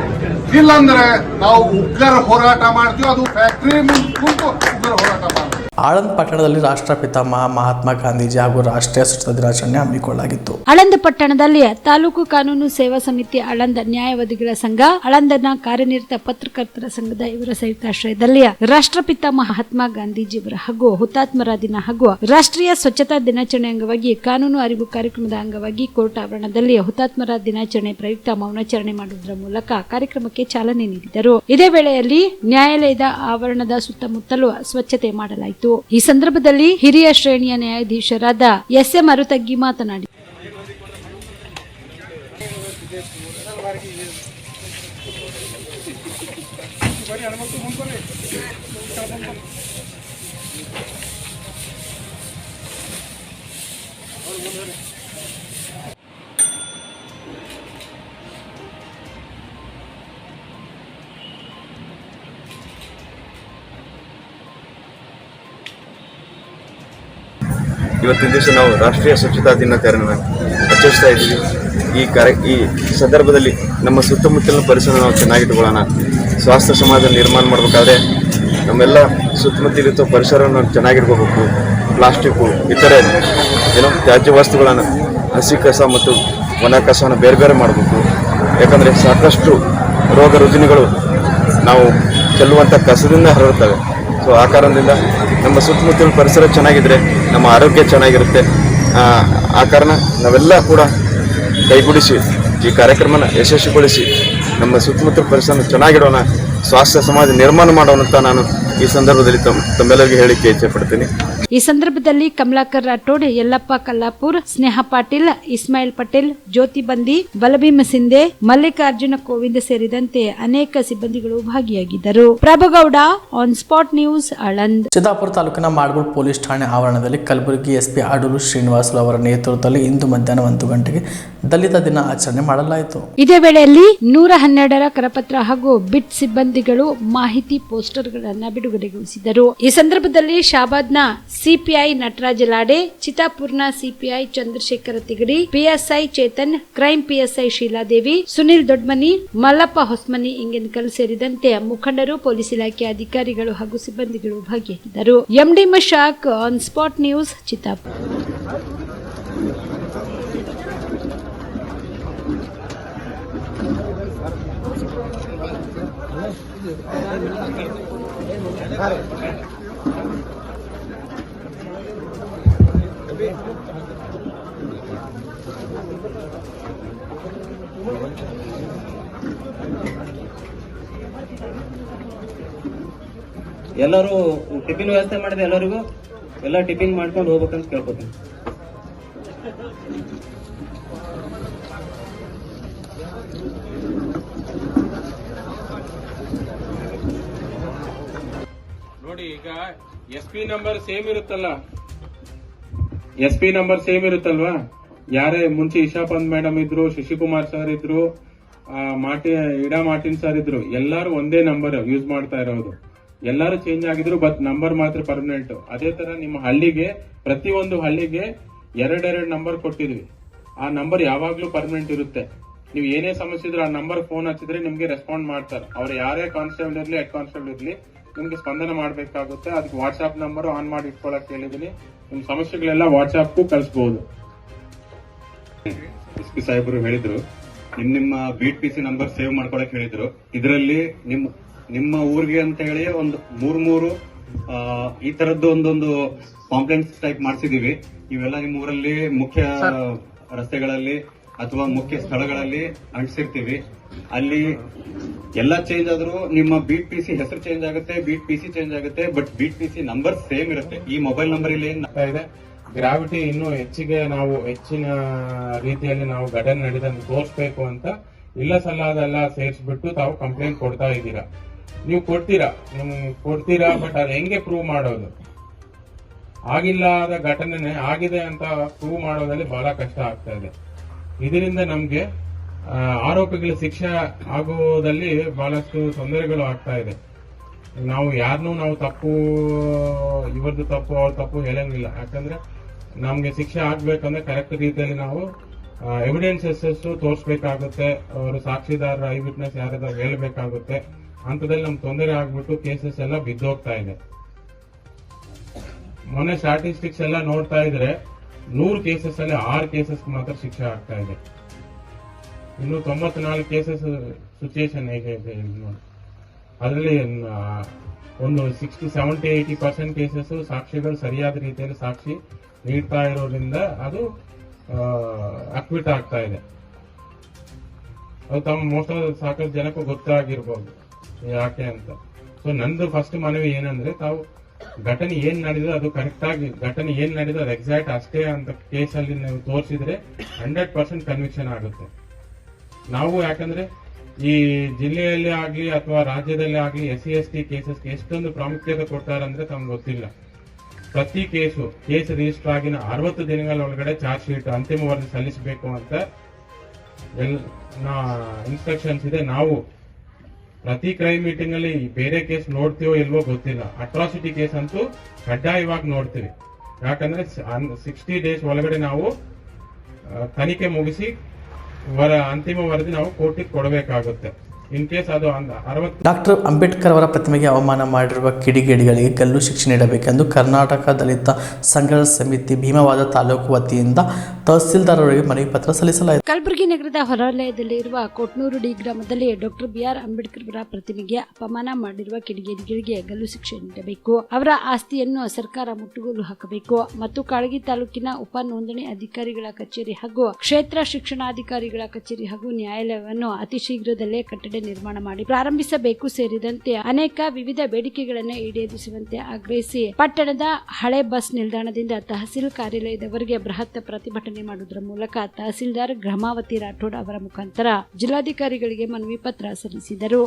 ಇಲ್ಲಾಂದ್ರೆ ನಾವು ಉಗ್ರ ಹೋರಾಟ ಮಾಡ್ತೀವಿ. ಅದು ಫ್ಯಾಕ್ಟ್ರಿ ಕುಂತು ಉಗ್ರ ಹೋರಾಟ ಮಾಡ್ತೀವಿ.
ಆಳಂದ್ ಪಟ್ಟಣದಲ್ಲಿ ರಾಷ್ಟ್ರಪಿತ ಮಹಾತ್ಮ ಗಾಂಧೀಜಿ ಹಾಗೂ ರಾಷ್ಟ್ರೀಯ ಸ್ವಚ್ಛತಾ ದಿನಾಚರಣೆ ಹಮ್ಮಿಕೊಳ್ಳಲಾಗಿತ್ತು.
ಆಳಂದ್ ಪಟ್ಟಣದಲ್ಲಿ ತಾಲೂಕು ಕಾನೂನು ಸೇವಾ ಸಮಿತಿ, ಆಳಂದ್ ನ್ಯಾಯವಾದಿಗಳ ಸಂಘ, ಆಳಂದನ ಕಾರ್ಯನಿರತ ಪತ್ರಕರ್ತರ ಸಂಘದ ಇವರ ಸಂಯುಕ್ತಾಶ್ರಯದಲ್ಲಿ ರಾಷ್ಟ್ರಪಿತ ಮಹಾತ್ಮ ಗಾಂಧೀಜಿಯವರ ಹಾಗೂ ಹುತಾತ್ಮರ ದಿನ ಹಾಗೂ ರಾಷ್ಟ್ರೀಯ ಸ್ವಚ್ಛತಾ ದಿನಾಚರಣೆ ಅಂಗವಾಗಿ ಕಾನೂನು ಅರಿವು ಕಾರ್ಯಕ್ರಮದ ಅಂಗವಾಗಿ ಕೋರ್ಟ್ ಆವರಣದಲ್ಲಿ ಹುತಾತ್ಮರ ದಿನಾಚರಣೆ ಪ್ರಯುಕ್ತ ಮೌನಾಚರಣೆ ಮಾಡುವುದರ ಮೂಲಕ ಕಾರ್ಯಕ್ರಮಕ್ಕೆ ಚಾಲನೆ ನೀಡಿದರು. ಇದೇ ವೇಳೆಯಲ್ಲಿ ನ್ಯಾಯಾಲಯದ ಆವರಣದ ಸುತ್ತಮುತ್ತಲೂ ಸ್ವಚ್ಛತೆ ಮಾಡಲಾಯಿತು. ಈ ಸಂದರ್ಭದಲ್ಲಿ ಹಿರಿಯ ಶ್ರೇಣಿಯ ನ್ಯಾಯಾಧೀಶರಾದ ಎಸ್.ಎಂ. ಅರುತಗ್ಗಿ ಮಾತನಾಡಿ,
ಇವತ್ತಿನ ದಿವಸ ನಾವು ರಾಷ್ಟ್ರೀಯ ಸ್ವಚ್ಛತಾ ದಿನಾಚರಣೆಯನ್ನು ಆಚರಿಸ್ತಾ ಇದ್ದೀವಿ. ಈ ಸಂದರ್ಭದಲ್ಲಿ ನಮ್ಮ ಸುತ್ತಮುತ್ತಲಿನ ಪರಿಸರ ನಾವು ಚೆನ್ನಾಗಿಟ್ಕೊಳ್ಳೋಣ. ಸ್ವಾಸ್ಥ್ಯ ಸಮಾಜ ನಿರ್ಮಾಣ ಮಾಡಬೇಕಾದ್ರೆ ನಮ್ಮೆಲ್ಲ ಸುತ್ತಮುತ್ತಲಿರೋ ಪರಿಸರವನ್ನು ಚೆನ್ನಾಗಿಟ್ಕೋಬೇಕು. ಪ್ಲಾಸ್ಟಿಕ್ಕು, ಇತರೆ ತ್ಯಾಜ್ಯ ವಸ್ತುಗಳನ್ನು, ಹಸಿ ಕಸ ಮತ್ತು ಒಣ ಕಸವನ್ನು ಬೇರೆ ಬೇರೆ ಮಾಡಬೇಕು. ಯಾಕಂದರೆ ಸಾಕಷ್ಟು ರೋಗ ರುಜಿನಗಳು ನಾವು ಚೆಲ್ಲುವಂಥ ಕಸದಿಂದ ಹರಡುತ್ತವೆ. ಸೊ ಆ ಕಾರಣದಿಂದ ನಮ್ಮ ಸುತ್ತಮುತ್ತಲಿನ ಪರಿಸರ ಚೆನ್ನಾಗಿದ್ರೆ ನಮ್ಮ ಆರೋಗ್ಯ ಚೆನ್ನಾಗಿರುತ್ತೆ. ಆ ಕಾರಣ ನಾವೆಲ್ಲ ಕೂಡ ಕೈಗೂಡಿಸಿ ಈ ಕಾರ್ಯಕ್ರಮನ ಯಶಸ್ವಿಗೊಳಿಸಿ ನಮ್ಮ ಸುತ್ತಮುತ್ತಲ ಪರಿಸರ ಚೆನ್ನಾಗಿಡೋಣ, ಸ್ವಾಸ್ಥ್ಯ ಸಮಾಜ ನಿರ್ಮಾಣ ಮಾಡೋಣ ಅಂತ ನಾನು ಈ ಸಂದರ್ಭದಲ್ಲಿ ತಮ್ಮೆಲ್ಲರಿಗೂ ಹೇಳಿಕೆ ಇಚ್ಛೆ ಪಡ್ತೀನಿ.
ಈ ಸಂದರ್ಭದಲ್ಲಿ ಕಮಲಾಕರ್ ರಾಠೋಡ್, ಯಲ್ಲಪ್ಪ ಕಲ್ಲಾಪುರ್, ಸ್ನೇಹ ಪಾಟೀಲ್, ಇಸ್ಮಾಯಿಲ್ ಪಟೇಲ್, ಜ್ಯೋತಿ ಬಂದಿ, ಬಲಭೀಮ ಸಿಂಧೆ, ಮಲ್ಲಿಕಾರ್ಜುನ ಕೋವಿಂದ್ ಸೇರಿದಂತೆ ಅನೇಕ ಸಿಬ್ಬಂದಿಗಳು ಭಾಗಿಯಾಗಿದ್ದರು. Prabhugouda, on spot news, Aland.
Chittapur ತಾಲೂಕಿನ ಮಾಡಗೋಡು ಪೊಲೀಸ್ ಠಾಣೆ ಆವರಣದಲ್ಲಿ ಕಲಬುರಗಿ ಎಸ್ಪಿ ಅಡೂರು ಶ್ರೀನಿವಾಸಲು ಅವರ ನೇತೃತ್ವದಲ್ಲಿ ಇಂದು ಮಧ್ಯಾಹ್ನ 1 ಗಂಟೆಗೆ ದಲಿತ ದಿನ ಆಚರಣೆ ಮಾಡಲಾಯಿತು. ಇದೇ ವೇಳೆಯಲ್ಲಿ 112ರ ಕರಪತ್ರ ಹಾಗೂ ಬಿಟ್ ಸಿಬ್ಬಂದಿಗಳು ಮಾಹಿತಿ ಪೋಸ್ಟರ್ಗಳನ್ನು ಬಿಡುಗಡೆಗೊಳಿಸಿದರು. ಈ ಸಂದರ್ಭದಲ್ಲಿ ಶಾಬಾದ್ನ ಸಿಪಿಐ ನಟರಾಜ ಲಾಡೆ, ಚಿತ್ತಾಪುರ್ನ CPI Chandrashekhara Tigadi, PSI Chetan, crime PSI Sheeladevi, Sunil Dodmani, Mallappa Hosmani Ingankal ಸೇರಿದಂತೆ ಮುಖಂಡರು, ಪೊಲೀಸ್ ಇಲಾಖೆ ಅಧಿಕಾರಿಗಳು ಹಾಗೂ ಸಿಬ್ಬಂದಿಗಳು ಭಾಗಿಯಾಗಿದ್ದರು. MD Mashak, on spot news, Chittapura.
ಎಲ್ಲರೂ ಟಿಫಿನ್ ವ್ಯವಸ್ಥೆ ಮಾಡಿದೆ, ಎಲ್ಲರಿಗೂ ಎಲ್ಲ ಟಿಫಿನ್ ಮಾಡ್ಕೊಂಡು ಹೋಗ್ಬೇಕಂತ ಕೇಳ್ಕೊತೀನಿ.
ನೋಡಿ, ಈಗ SP ನಂಬರ್ ಸೇಮ್ ಇರುತ್ತಲ್ವಾ, ಯಾರೇ ಮುಂಚೆ ಇಶಾಪಂತ್ ಮೇಡಮ್ ಇದ್ರು, ಶಶಿಕುಮಾರ್ ಸರ್ ಇದ್ರು, ಇಡಾ ಮಾರ್ಟಿನ್ ಸರ್ ಇದ್ರು, ಎಲ್ಲಾರು ಒಂದೇ ನಂಬರ್ ಯೂಸ್ ಮಾಡ್ತಾ ಇರೋದು. ಎಲ್ಲಾರು ಚೇಂಜ್ ಆಗಿದ್ರು, ಬಟ್ ನಂಬರ್ ಮಾತ್ರ ಪರ್ಮನೆಂಟ್. ಅದೇ ತರ ನಿಮ್ಮ ಹಳ್ಳಿಗೆ, ಪ್ರತಿಯೊಂದು ಹಳ್ಳಿಗೆ 2 ನಂಬರ್ ಕೊಟ್ಟಿದ್ವಿ. ಆ ನಂಬರ್ ಯಾವಾಗ್ಲೂ ಪರ್ಮನೆಂಟ್ ಇರುತ್ತೆ. ನೀವು ಏನೇ ಸಮಸ್ಯೆ ಇದ್ರೆ ಆ ನಂಬರ್ ಫೋನ್ ಹಚ್ಚಿದ್ರೆ ನಿಮ್ಗೆ ರೆಸ್ಪಾಂಡ್ ಮಾಡ್ತಾರೆ. ಅವ್ರು ಯಾರೇ ಕಾನ್ಸ್ಟೇಬಲ್ ಇರ್ಲಿ, ಹೆಡ್ ಕಾನ್ಸ್ಟೇಬಲ್ ಇರ್ಲಿ, ನಿಮ್ಗೆ ಸ್ಪಂದನ ಮಾಡ್ಬೇಕಾಗುತ್ತೆ. ಅದಕ್ಕೆ ವಾಟ್ಸ್ಆಪ್ ನಂಬರ್ ಆನ್ ಮಾಡಿ ಇಟ್ಕೊಳಕ್ ಹೇಳಿದೀನಿ. ನಿಮ್ ಸಮಸ್ಯೆಗಳೆಲ್ಲ ವಾಟ್ಸ್ಆಪ್ಗೂ ಕಳಿಸಬಹುದು. SP ಸಾಹೇಬರು ಹೇಳಿದ್ರು, ನಿಮ್ಮ ಬೀಟ್ PC ನಂಬರ್ ಸೇವ್ ಮಾಡ್ಕೊಳಕ್ ಹೇಳಿದ್ರು. ಇದರಲ್ಲಿ ನಿಮ್ಮ ಊರಿಗೆ ಅಂತ ಹೇಳಿ ಒಂದು 3 ಈ ತರದ್ದು ಒಂದೊಂದು ಕಾಂಪ್ಲೇಂಟ್ಸ್ ಟೈಪ್ ಮಾಡಿಸಿದೀವಿ. ಇವೆಲ್ಲ ನಿಮ್ಮ ಊರಲ್ಲಿ ಮುಖ್ಯ ರಸ್ತೆಗಳಲ್ಲಿ ಅಥವಾ ಮುಖ್ಯ ಸ್ಥಳಗಳಲ್ಲಿ ಅಂಟಿಸಿರ್ತೀವಿ. ಅಲ್ಲಿ ಎಲ್ಲ ಚೇಂಜ್ ಆದ್ರೂ ನಿಮ್ಮ ಬೀಟ್ PC ಹೆಸರು ಚೇಂಜ್ ಆಗುತ್ತೆ, ಬೀಟ್ PC ಚೇಂಜ್ ಆಗುತ್ತೆ, but beat PC number same ಇರುತ್ತೆ. ಈ ಮೊಬೈಲ್ ನಂಬರ್ ಇಲ್ಲಿ ಏನ್ ಇದೆ, ಗ್ರಾವಿಟಿ ಇನ್ನೂ ಹೆಚ್ಚಿನ ರೀತಿಯಲ್ಲಿ ನಾವು ಘಟನೆ ನಡೆದಂತೆ ತೋರಿಸಬೇಕು ಅಂತ ಇಲ್ಲ ಸಲ್ಲದೆಲ್ಲ ಸೇರಿಸ್ಬಿಟ್ಟು ತಾವು ಕಂಪ್ಲೇಂಟ್ ಕೊಡ್ತಾ ಇದ್ದೀರಾ. ನೀವು ಕೊಡ್ತೀರಾ, ಬಟ್ ಅದು ಹೆಂಗೆ ಪ್ರೂವ್ ಮಾಡೋದು? ಆಗಿಲ್ಲದ ಘಟನೆ ಆಗಿದೆ ಅಂತ ಪ್ರೂವ್ ಮಾಡೋದ್ರಲ್ಲಿ ಬಹಳ ಕಷ್ಟ ಆಗ್ತಾ ಇದೆ. ಇದರಿಂದ ನಮ್ಗೆ ಆರೋಪಿಗಳ ಶಿಕ್ಷೆ ಆಗುವುದಲ್ಲಿ ಬಹಳಷ್ಟು ತೊಂದರೆಗಳು ಆಗ್ತಾ ಇದೆ. ನಾವು ಯಾರನ್ನೂ ಇವ್ರದ್ದು ತಪ್ಪು ಅವ್ರ ತಪ್ಪು ಹೇಳಂಗಿಲ್ಲ. ಯಾಕಂದ್ರೆ ನಮ್ಗೆ ಶಿಕ್ಷೆ ಆಗ್ಬೇಕಂದ್ರೆ ಕರೆಕ್ಟ್ ರೀತಿಯಲ್ಲಿ ನಾವು ಎವಿಡೆನ್ಸಸ್ ತೋರಿಸಬೇಕಾಗುತ್ತೆ. ಅವರು ಸಾಕ್ಷಿದಾರ, ಐ ವಿಟ್ನೆಸ್ ಯಾರಾದ್ರೂ ಹೇಳ್ಬೇಕಾಗುತ್ತೆ. ಅಂತದಲ್ಲಿ ನಮ್ಗೆ ತೊಂದರೆ ಆಗ್ಬಿಟ್ಟು ಕೇಸಸ್ ಎಲ್ಲ ಬಿದ್ದೋಗ್ತಾ ಇದೆ. ಮೊನ್ನೆ ಸ್ಟಾಟಿಸ್ಟಿಕ್ಸ್ ಎಲ್ಲ ನೋಡ್ತಾ ಇದ್ರೆ 100 ಕೇಸಸ್ ಅಲ್ಲಿ 6 ಕೇಸಸ್ ಮಾತ್ರ ಶಿಕ್ಷೆ ಆಗ್ತಾ ಇದೆ. ಇನ್ನು 94 ಕೇಸಸ್ ಸಿಚುಯೇಷನ್ ಹೇಗೆ ಇದೆ ನೋಡಿ. ಅದರಲ್ಲಿ ಒಂದು 60, 70, 80% ಕೇಸಸ್ ಸಾಕ್ಷಿಗಳು ಸರಿಯಾದ ರೀತಿಯಲ್ಲಿ ಸಾಕ್ಷಿ ನೀಡ್ತಾ ಇರೋದ್ರಿಂದ ಅದು ಅಕ್ವಿಟ್ ಆಗ್ತಾ ಇದೆ. ಅದು ಸಾಕಷ್ಟು ಜನಕ್ಕೂ ಗೊತ್ತಾಗಿರ್ಬೋದು ಯಾಕೆ ಅಂತ. ಸೊ ನಂದು ಫಸ್ಟ್ ಮನವಿ ಏನಂದ್ರೆ, ತಾವು ಘಟನೆ ಏನ್ ನಡೆದಿದೆ ಅದು ಕರೆಕ್ಟ್ ಆಗಿ, ಘಟನೆ ಏನ್ ನಡೆದಿದೆ ಅದು ಎಕ್ಸಾಕ್ಟ್ ಅಷ್ಟೇ ಅಂತ ಕೇಸಲ್ಲಿ ನೀವು ತೋರಿಸಿದ್ರೆ 100% ಕನ್ವಿಕ್ಷನ್ ಆಗುತ್ತೆ. ನಾವು ಯಾಕಂದ್ರೆ ಈ ಜಿಲ್ಲೆಯಲ್ಲಿ ಆಗ್ಲಿ ಅಥವಾ ರಾಜ್ಯದಲ್ಲಿ ಆಗ್ಲಿ SC ST ಕೇಸಸ್ಗೆ ಎಷ್ಟೊಂದು ಪ್ರಾಮುಖ್ಯತೆ ಕೊಡ್ತಾರಂದ್ರೆ ತಮ್ಗೆ ಗೊತ್ತಿಲ್ಲ. ಪ್ರತಿ ಕೇಸ್ ರಿಜಿಸ್ಟರ್ ಆಗಿನ 60 ದಿನಗಳ ಒಳಗಡೆ ಚಾರ್ಜ್ ಶೀಟ್ ಅಂತಿಮ ವರದಿ ಸಲ್ಲಿಸಬೇಕು ಅಂತ ಇನ್ಸ್ಟ್ರಕ್ಷನ್ಸ್ ಇದೆ. ನಾವು ಪ್ರತಿ ಕ್ರೈಮ್ ಮೀಟಿಂಗ್ ಅಲ್ಲಿ ಬೇರೆ ಕೇಸ್ ನೋಡ್ತೀವೋ ಇಲ್ವೋ ಗೊತ್ತಿಲ್ಲ, ಅಟ್ರಾಸಿಟಿ ಕೇಸ್ ಅಂತೂ ಕಡ್ಡಾಯವಾಗಿ ನೋಡ್ತೀವಿ. ಯಾಕಂದ್ರೆ 60 ಡೇಸ್ ಒಳಗಡೆ ನಾವು ತನಿಖೆ ಮುಗಿಸಿ ಅಂತಿಮ ವರದಿ ನಾವು ಕೋರ್ಟಿಗೆ ಕೊಡಬೇಕಾಗುತ್ತೆ.
ಇನ್ ಕೇಸ್ ಅದು 60.
ಡಾಕ್ಟರ್ ಅಂಬೇಡ್ಕರ್ ಅವರ ಪ್ರತಿಮೆಗೆ ಅವಮಾನ ಮಾಡಿರುವ ಕಿಡಿಗೇಡಿಗಳಿಗೆ ಗಲ್ಲು ಶಿಕ್ಷೆ ನೀಡಬೇಕೆಂದು ಕರ್ನಾಟಕ ದಲಿತ ಸಂಘರ್ಷ ಸಮಿತಿ ಭೀಮವಾದ ತಾಲೂಕು ವತಿಯಿಂದ ತಹಸೀಲ್ದಾರ್ ಅವರಿಗೆ ಮನವಿ ಪತ್ರ ಸಲ್ಲಿಸಲಾಯಿತು.
ಕಲಬುರಗಿ ನಗರದ ಹೊರವಲಯದಲ್ಲಿರುವ ಕೊಟ್ನೂರು ಡಿ ಗ್ರಾಮದಲ್ಲಿ ಡಾಕ್ಟರ್ ಬಿಆರ್ ಅಂಬೇಡ್ಕರ್ ಅವರ ಪ್ರತಿಮೆಗೆ ಅಪಮಾನ ಮಾಡಿರುವ ಕಿಡಿಗೇಡಿಗಳಿಗೆ ಗಲ್ಲು ಶಿಕ್ಷೆ ನೀಡಬೇಕು. ಅವರ ಆಸ್ತಿಯನ್ನು ಸರ್ಕಾರ ಮುಟ್ಟುಗೋಲು ಹಾಕಬೇಕು ಮತ್ತು ಕಾಳಗಿ ತಾಲೂಕಿನ ಉಪ ನೋಂದಣಿ ಅಧಿಕಾರಿಗಳ ಕಚೇರಿ ಹಾಗೂ ಕ್ಷೇತ್ರ ಶಿಕ್ಷಣಾಧಿಕಾರಿಗಳ ಕಚೇರಿ ಹಾಗೂ ನ್ಯಾಯಾಲಯವನ್ನು ಅತಿ ಶೀಘ್ರದಲ್ಲೇ ಕಟ್ಟಡ ನಿರ್ಮಾಣ ಮಾಡಿ ಪ್ರಾರಂಭಿಸಬೇಕು ಸೇರಿದಂತೆ ಅನೇಕ ವಿವಿಧ ಬೇಡಿಕೆಗಳನ್ನು ಈಡೇರಿಸುವಂತೆ ಆಗ್ರಹಿಸಿ ಪಟ್ಟಣದ ಹಳೆ ಬಸ್ ನಿಲ್ದಾಣದಿಂದ ತಹಸೀಲ್ ಕಾರ್ಯಾಲಯದವರೆಗೆ ಬೃಹತ್ ಪ್ರತಿಭಟನೆ ಮಾಡುವುದರ ಮೂಲಕ ತಹಸೀಲ್ದಾರ್ ಗ್ರಮಾವತಿ ರಾಠೋಡ್ ಅವರ ಮುಖಾಂತರ ಜಿಲ್ಲಾಧಿಕಾರಿಗಳಿಗೆ ಮನವಿ ಪತ್ರ ಸಲ್ಲಿಸಿದರು.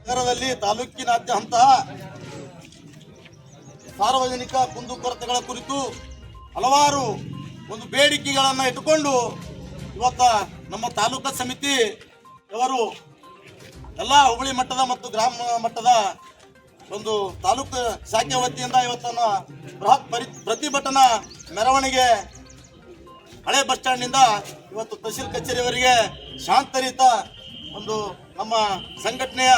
ನಗರದಲ್ಲಿ ತಾಲೂಕಿನಾದ್ಯಂತ ಸಾರ್ವಜನಿಕ ಕುಂದುಕೊರತೆಗಳ ಕುರಿತು ಹಲವಾರು ಒಂದು ಬೇಡಿಕೆಗಳನ್ನು ಇಟ್ಟುಕೊಂಡು ಇವತ್ತ ನಮ್ಮ ತಾಲೂಕಾ ಸಮಿತಿ ಇವರು ಎಲ್ಲ ಹೋಬಳಿ ಮಟ್ಟದ ಮತ್ತು ಗ್ರಾಮ ಮಟ್ಟದ ಒಂದು ತಾಲೂಕು ಶಾಖೆ ವತಿಯಿಂದ ಇವತ್ತನ್ನು ಬೃಹತ್ ಪ್ರತಿಭಟನಾ ಮೆರವಣಿಗೆ ಹಳೆ ಬಸ್ ಸ್ಟ್ಯಾಂಡ್ನಿಂದ ಇವತ್ತು ತಹಸೀಲ್ ಕಚೇರಿಯವರೆಗೆ ಶಾಂತರಿತ ಒಂದು ನಮ್ಮ ಸಂಘಟನೆಯ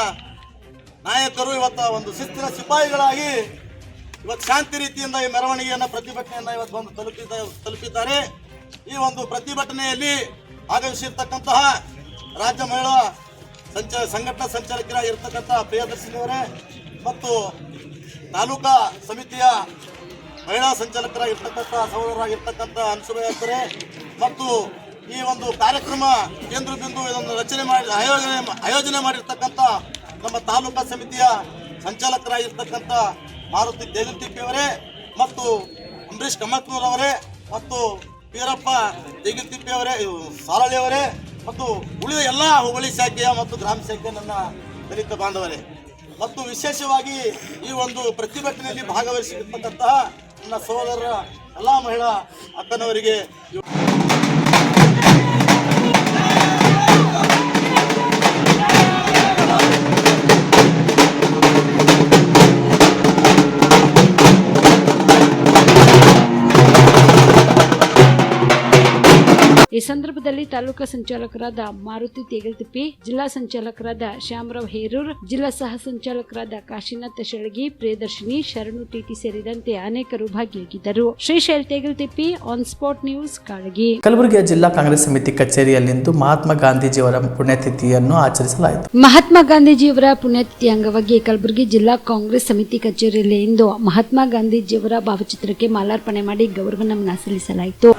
ನಾಯಕರು ಇವತ್ತು ಒಂದು ಶಿಸ್ತಿನ ಸಿಪಾಯಿಗಳಾಗಿ ಇವತ್ತು ಶಾಂತಿ ರೀತಿಯಿಂದ ಈ ಮೆರವಣಿಗೆಯನ್ನು ಪ್ರತಿಭಟನೆಯನ್ನು ಇವತ್ತು ಬಂದು ತಲುಪಿದ್ದಾರೆ. ಈ ಒಂದು ಪ್ರತಿಭಟನೆಯಲ್ಲಿ ಆಗಮಿಸಿರ್ತಕ್ಕಂತಹ ರಾಜ್ಯ ಮಹಿಳಾ ಸಂಘಟನಾ ಸಂಚಾಲಕರಾಗಿರ್ತಕ್ಕಂಥ ಪ್ರಿಯದರ್ಶಿನಿಯವರೇ ಮತ್ತು ತಾಲೂಕಾ ಸಮಿತಿಯ ಮಹಿಳಾ ಸಂಚಾಲಕರಾಗಿರ್ತಕ್ಕಂಥ ಸಹೋದರರಾಗಿರ್ತಕ್ಕಂಥ ಅನ್ಸುಭಯ್ಯರೇ ಮತ್ತು ಈ ಒಂದು ಕಾರ್ಯಕ್ರಮ ಕೇಂದ್ರ ಬಿಂದು ಇದನ್ನು ರಚನೆ ಮಾಡಿ ಆಯೋಜನೆ ಮಾಡಿರ್ತಕ್ಕಂಥ ನಮ್ಮ ತಾಲೂಕಾ ಸಮಿತಿಯ ಸಂಚಾಲಕರಾಗಿರ್ತಕ್ಕಂಥ ಮಾರುತಿ ದೇಗಲ್ತಿಪ್ಪಿಯವರೇ ಮತ್ತು ಅಂಬರೀಶ್ ಕಮಕ್ನೂರ್ ಅವರೇ ಮತ್ತು ವೀರಪ್ಪ ದೇಗಲ್ತಿಪ್ಪಿಯವರೇ ಸಾರಳಿಯವರೇ ಮತ್ತು ಉಳಿದ ಎಲ್ಲ ಹೋಬಳಿ ಶಾಖೆಯ ಮತ್ತು ಗ್ರಾಮ ಶಾಖೆಯ ನನ್ನ ದಲಿತ ಬಾಂಧವರೇ ಮತ್ತು ವಿಶೇಷವಾಗಿ ಈ ಒಂದು ಪ್ರತಿಭಟನೆಯಲ್ಲಿ ಭಾಗವಹಿಸಿರ್ತಕ್ಕಂತಹ ನನ್ನ ಸಹೋದರರ ಎಲ್ಲ ಮಹಿಳಾ ಅಕ್ಕನವರಿಗೆ
ಈ ಸಂದರ್ಭದಲ್ಲಿ ತಾಲೂಕಾ ಸಂಚಾಲಕರಾದ ಮಾರುತಿ ತೇಗಲ್ತಿಪ್ಪಿ, ಜಿಲ್ಲಾ ಸಂಚಾಲಕರಾದ ಶ್ಯಾಮರಾವ್ ಹೇರೂರ್, ಜಿಲ್ಲಾ ಸಹ ಸಂಚಾಲಕರಾದ ಕಾಶಿನಾಥ್ ಶೆಳಗಿ, ಪ್ರಿಯದರ್ಶಿನಿ, ಶರಣು ಟಿಟಿ ಸೇರಿದಂತೆ ಅನೇಕರು ಭಾಗಿಯಾಗಿದ್ದರು. Shrishail Tegaltippi, on spot news, Kalagi.
ಕಲಬುರಗಿಯ ಜಿಲ್ಲಾ ಕಾಂಗ್ರೆಸ್ ಸಮಿತಿ ಕಚೇರಿಯಲ್ಲಿಂದು ಮಹಾತ್ಮ ಗಾಂಧೀಜಿಯವರ ಪುಣ್ಯತಿಥಿಯನ್ನು ಆಚರಿಸಲಾಯಿತು.
ಮಹಾತ್ಮ ಗಾಂಧೀಜಿಯವರ ಪುಣ್ಯತಿಥಿ ಅಂಗವಾಗಿ ಕಲಬುರಗಿ ಜಿಲ್ಲಾ ಕಾಂಗ್ರೆಸ್ ಸಮಿತಿ ಕಚೇರಿಯಲ್ಲಿ ಇಂದು ಮಹಾತ್ಮ ಗಾಂಧೀಜಿಯವರ ಭಾವಚಿತ್ರಕ್ಕೆ ಮಾಲಾರ್ಪಣೆ ಮಾಡಿ ಗೌರವ ನಮನ ಸಲ್ಲಿಸಲಾಯಿತು.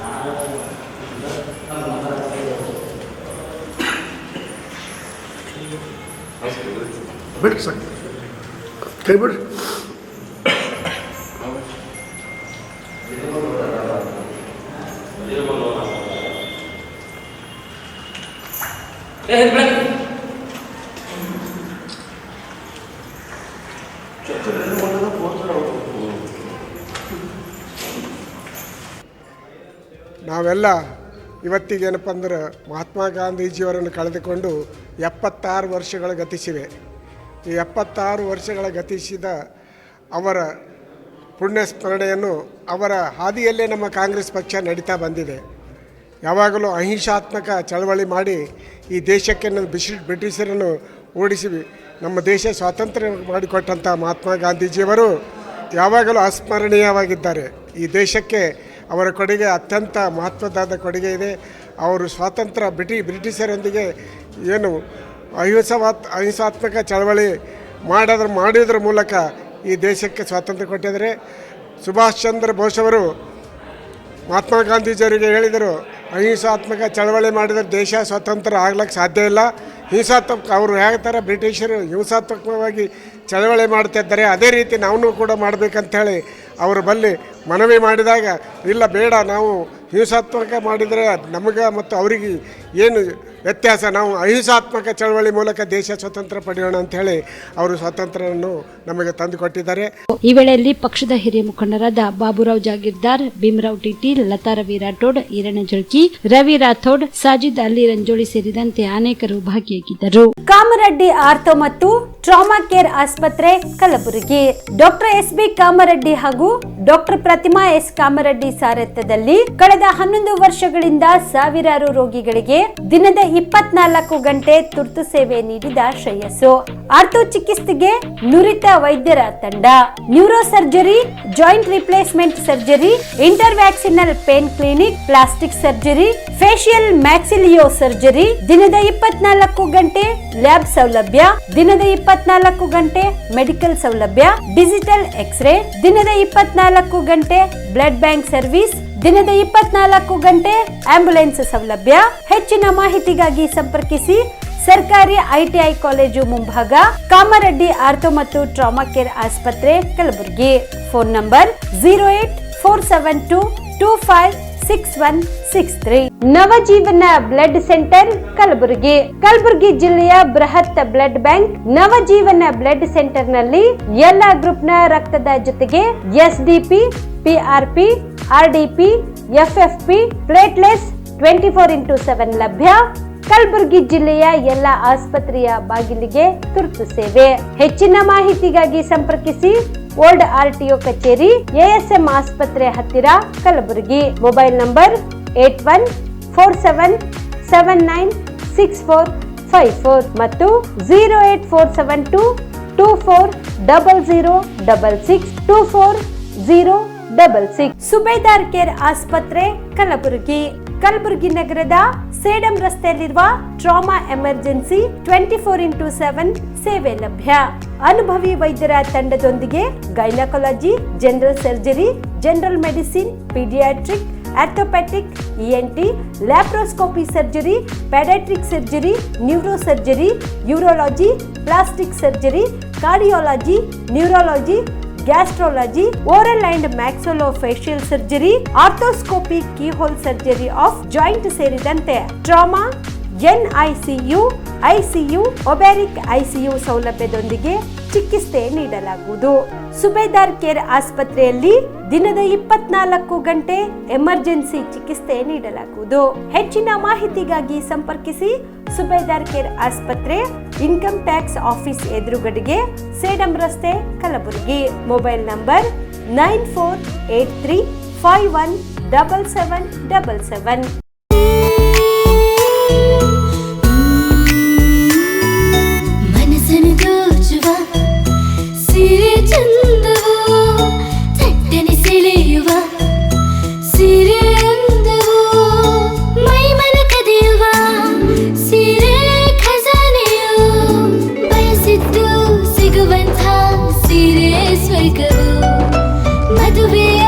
ನಾವೆಲ್ಲ ಇವತ್ತಿಗೇನಪ್ಪ ಅಂದ್ರೆ ಮಹಾತ್ಮ ಗಾಂಧೀಜಿಯವರನ್ನು ಕಳೆದುಕೊಂಡು 76 ವರ್ಷಗಳು ಗತಿಸಿವೆ. ಈ 76 ವರ್ಷಗಳ ಗತಿಸಿದ ಅವರ ಪುಣ್ಯ ಸ್ಮರಣೆಯನ್ನು ಅವರ ಹಾದಿಯಲ್ಲೇ ನಮ್ಮ ಕಾಂಗ್ರೆಸ್ ಪಕ್ಷ ನಡೀತಾ ಬಂದಿದೆ. ಯಾವಾಗಲೂ ಅಹಿಂಸಾತ್ಮಕ ಚಳವಳಿ ಮಾಡಿ ಈ ದೇಶಕ್ಕೆ ಬ್ರಿಟಿಷರನ್ನು ಓಡಿಸಿ ನಮ್ಮ ದೇಶ ಸ್ವಾತಂತ್ರ್ಯ ಮಾಡಿಕೊಟ್ಟಂಥ ಮಹಾತ್ಮ ಗಾಂಧೀಜಿಯವರು ಯಾವಾಗಲೂ ಅಸ್ಮರಣೀಯವಾಗಿದ್ದಾರೆ. ಈ ದೇಶಕ್ಕೆ ಅವರ ಕೊಡುಗೆ ಅತ್ಯಂತ ಮಹತ್ವದಾದ ಕೊಡುಗೆ ಇದೆ. ಅವರು ಸ್ವಾತಂತ್ರ್ಯ ಬ್ರಿಟಿಷರೊಂದಿಗೆ ಏನು ಅಹಿಂಸಾತ್ಮಕ ಚಳವಳಿ ಮಾಡೋದ್ರ ಮೂಲಕ ಈ ದೇಶಕ್ಕೆ ಸ್ವಾತಂತ್ರ್ಯ ಕೊಟ್ಟಿದ್ದಾರೆ. ಸುಭಾಷ್ ಚಂದ್ರ ಬೋಸ್ ಅವರು ಮಹಾತ್ಮ ಗಾಂಧೀಜಿಯವರಿಗೆ ಹೇಳಿದರು, ಅಹಿಂಸಾತ್ಮಕ ಚಳವಳಿ ಮಾಡಿದರೆ ದೇಶ ಸ್ವಾತಂತ್ರ್ಯ ಆಗ್ಲಿಕ್ಕೆ ಸಾಧ್ಯ ಇಲ್ಲ. ಅವರು ಯಾವ ಥರ ಬ್ರಿಟಿಷರು ಹಿಂಸಾತ್ಮಕವಾಗಿ ಚಳವಳಿ ಮಾಡ್ತಿದ್ದಾರೆ ಅದೇ ರೀತಿ ನಾವು ಕೂಡ ಮಾಡಬೇಕಂಥೇಳಿ ಅವರ ಬಳಿ ಮನವಿ ಮಾಡಿದಾಗ, ಇಲ್ಲ ಬೇಡ, ನಾವು ಹಿಂಸಾತ್ಮಕ ಮಾಡಿದರೆ ನಮಗೆ ಮತ್ತು ಅವರಿಗೆ ಏನು ವ್ಯತ್ಯಾಸ? ನಾವು ಅಹಿಂಸಾತ್ಮಕ ಚಳವಳಿ ಮೂಲಕ ದೇಶ ಸ್ವತಂತ್ರ ಪಡೆಯೋಣ ಅಂತ ಹೇಳಿ ಅವರು ಸ್ವಾತಂತ್ರ್ಯವನ್ನು ನಮಗೆ ತಂದುಕೊಟ್ಟಿದ್ದಾರೆ.
ಈ ವೇಳೆಯಲ್ಲಿ ಪಕ್ಷದ ಹಿರಿಯ ಮುಖಂಡರಾದ ಬಾಬುರಾವ್ ಜಾಗೀರ್ದಾರ್, ಭೀಮರಾವ್ ಟಿಟಿ, ಲತಾ ರವಿ ರಾಠೋಡ್, ಈರಣ್ಣ ಜಳ್ಕಿ, ರವಿ ರಾಥೋಡ್, ಸಾಜಿದ್ ಅಲಿ ರಂಜೋಳಿ ಸೇರಿದಂತೆ ಅನೇಕರು ಭಾಗಿಯಾಗಿದ್ದರು. ಕಾಮರೆಡ್ಡಿ ಆರ್ಥೋ ಮತ್ತು ಟ್ರಾಮಾ ಕೇರ್ ಆಸ್ಪತ್ರೆ Kalaburagi. Doctor S B Kamareddy ಹಾಗೂ ಡಾಕ್ಟರ್ ಪ್ರತಿಮಾ ಎಸ್ ಕಾಮರೆಡ್ಡಿ ಸಾರಥ್ಯದಲ್ಲಿ ಕಳೆದ 11 ವರ್ಷಗಳಿಂದ ಸಾವಿರಾರು ರೋಗಿಗಳಿಗೆ ದಿನದ 24 ಗಂಟೆ ತುರ್ತು ಸೇವೆ ನೀಡಿದ ಶ್ರೇಯಸ್ಸು. ಆರ್ಥೋ ಚಿಕಿತ್ಸೆಗೆ ನುರಿತ ವೈದ್ಯರ ತಂಡ, neuro surgery, joint replacement surgery, interventional pain clinic, plastic surgery, facial maxillo surgery, ದಿನದ 24 ಗಂಟೆ ಲ್ಯಾಬ್ ಸೌಲಭ್ಯ, ದಿನದ 24 ಗಂಟೆ ಮೆಡಿಕಲ್ ಸೌಲಭ್ಯ, ಡಿಜಿಟಲ್ ಎಕ್ಸ್ರೇ, ದಿನದ 24 ಗಂಟೆ ಬ್ಲಡ್ ಬ್ಯಾಂಕ್ ಸರ್ವಿಸ್, ದಿನದ 24 ಗಂಟೆ ಆಂಬ್ಯುಲೆನ್ಸ್ ಸೌಲಭ್ಯ. ಹೆಚ್ಚಿನ ಮಾಹಿತಿಗಾಗಿ ಸಂಪರ್ಕಿಸಿ ಸರ್ಕಾರಿ ಐಟಿಐ ಕಾಲೇಜು ಮುಂಭಾಗ, ಕಾಮರೆಡ್ಡಿ ಆರ್ಥೋ ಮತ್ತು ಟ್ರಾಮಾ ಕೇರ್ ಆಸ್ಪತ್ರೆ Kalaburagi. Phone number 08472256163. Navajeevan blood centre Kalaburagi. Kalaburagi ಜಿಲ್ಲೆಯ ಬೃಹತ್ blood bank Navajeevan blood centre ನಲ್ಲಿ ಎಲ್ಲ ಗ್ರೂಪ್ ನ ರಕ್ತದ ಜೊತೆಗೆ ಎಸ್ಡಿಪಿ, ಪಿಆರ್ಪಿ, ಆರ್ಡಿಪಿ, ಎಫ್ಎಫ್ಪಿ, ಪ್ಲೇಟ್ಲೆಸ್ 24x7 ಲಭ್ಯ. ಕಲಬುರಗಿ ಜಿಲ್ಲೆಯ ಎಲ್ಲ ಆಸ್ಪತ್ರೆಯ ಬಾಗಿಲಿಗೆ ತುರ್ತು ಸೇವೆ. ಹೆಚ್ಚಿನ ಮಾಹಿತಿಗಾಗಿ ಸಂಪರ್ಕಿಸಿ ಓಲ್ಡ್ ಆರ್ಟಿಒ ಕಚೇರಿ, ಎಎಸ್ಎಂ ಆಸ್ಪತ್ರೆ ಹತ್ತಿರ ಕಲಬುರಗಿ. ಮೊಬೈಲ್ ನಂಬರ್ 8147979654 ಮತ್ತು 08472240066 ಸುಬೇದಾರ್ ಕೇರ್ ಆಸ್ಪತ್ರೆ ಕಲಬುರಗಿ. ಕಲಬುರಗಿ ನಗರದ ಸೇಡಂ ರಸ್ತೆಯಲ್ಲಿರುವ ಟ್ರಾಮಾ ಎಮರ್ಜೆನ್ಸಿ 24x7 ಸೇವೆ ಲಭ್ಯ. ಅನುಭವಿ ವೈದ್ಯರ ತಂಡದೊಂದಿಗೆ gynaecology, general surgery, general medicine, paediatric, orthopaedic, ENT, laparoscopy surgery, paediatric surgery, neuro surgery, urology, plastic surgery, cardiology, neurology, gastrology, oral and maxillofacial surgery, arthroscopy, keyhole surgery of joint ಸೇರಿದಂತೆ trauma, NICU, ICU, obstetric ICU ಸೌಲಭ್ಯದೊಂದಿಗೆ ಚಿಕಿತ್ಸೆ ನೀಡಲಾಗುವುದು. ಸುಬೇದಾರ್ care ಆಸ್ಪತ್ರೆಯಲ್ಲಿ ದಿನದ 24 ಗಂಟೆ emergency ಚಿಕಿತ್ಸೆ ನೀಡಲಾಗುವುದು. ಹೆಚ್ಚಿನ ಮಾಹಿತಿಗಾಗಿ ಸಂಪರ್ಕಿಸಿ ಸುಬೇದಾರ್ ಕೇರ್ ಆಸ್ಪತ್ರೆ, ಇನ್ಕಮ್ ಟ್ಯಾಕ್ಸ್ ಆಫೀಸ್ ಎದುರುಗಡೆಗೆ, ಸೇಡಂ ರಸ್ತೆ, ಕಲಬುರಗಿ. Mobile number 9483517777.
ಮದುವೆಯ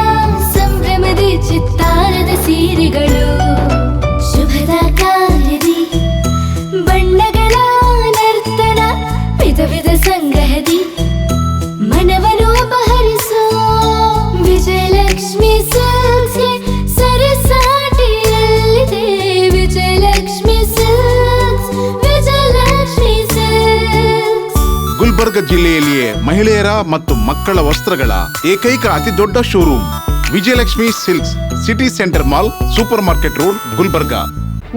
ಸಂಭ್ರಮದ ಚಿತ್ತಾರದ ಸೀರೆಗಳು, ಶುಭದ ಕಾರ್ಯದಿ ಬಣ್ಣಗಳ ನರ್ತನ, ವಿಧ ವಿಧ ಸಂಗ್ರಹದಿ ಮನವನ್ನು ಅಪಹರಿಸೋ ವಿಜಯಲಕ್ಷ್ಮಿ ಸಿಲ್ಕ್ಸ್ ಸರಸಾಟಿಯಲ್ಲಿದೆ. Vijayalakshmi silks, Vijayalakshmi silks.
ಗುಲ್ಬರ್ಗ ಜಿಲ್ಲೆಯಲ್ಲಿಯೇ ಮಹಿಳೆಯರ ಮತ್ತು ಮಕ್ಕಳ ವಸ್ತ್ರಗಳ ಏಕೈಕ ಅತಿ ದೊಡ್ಡ showroom Vijayalakshmi silks, city centre mall, super market road, Gulbarga.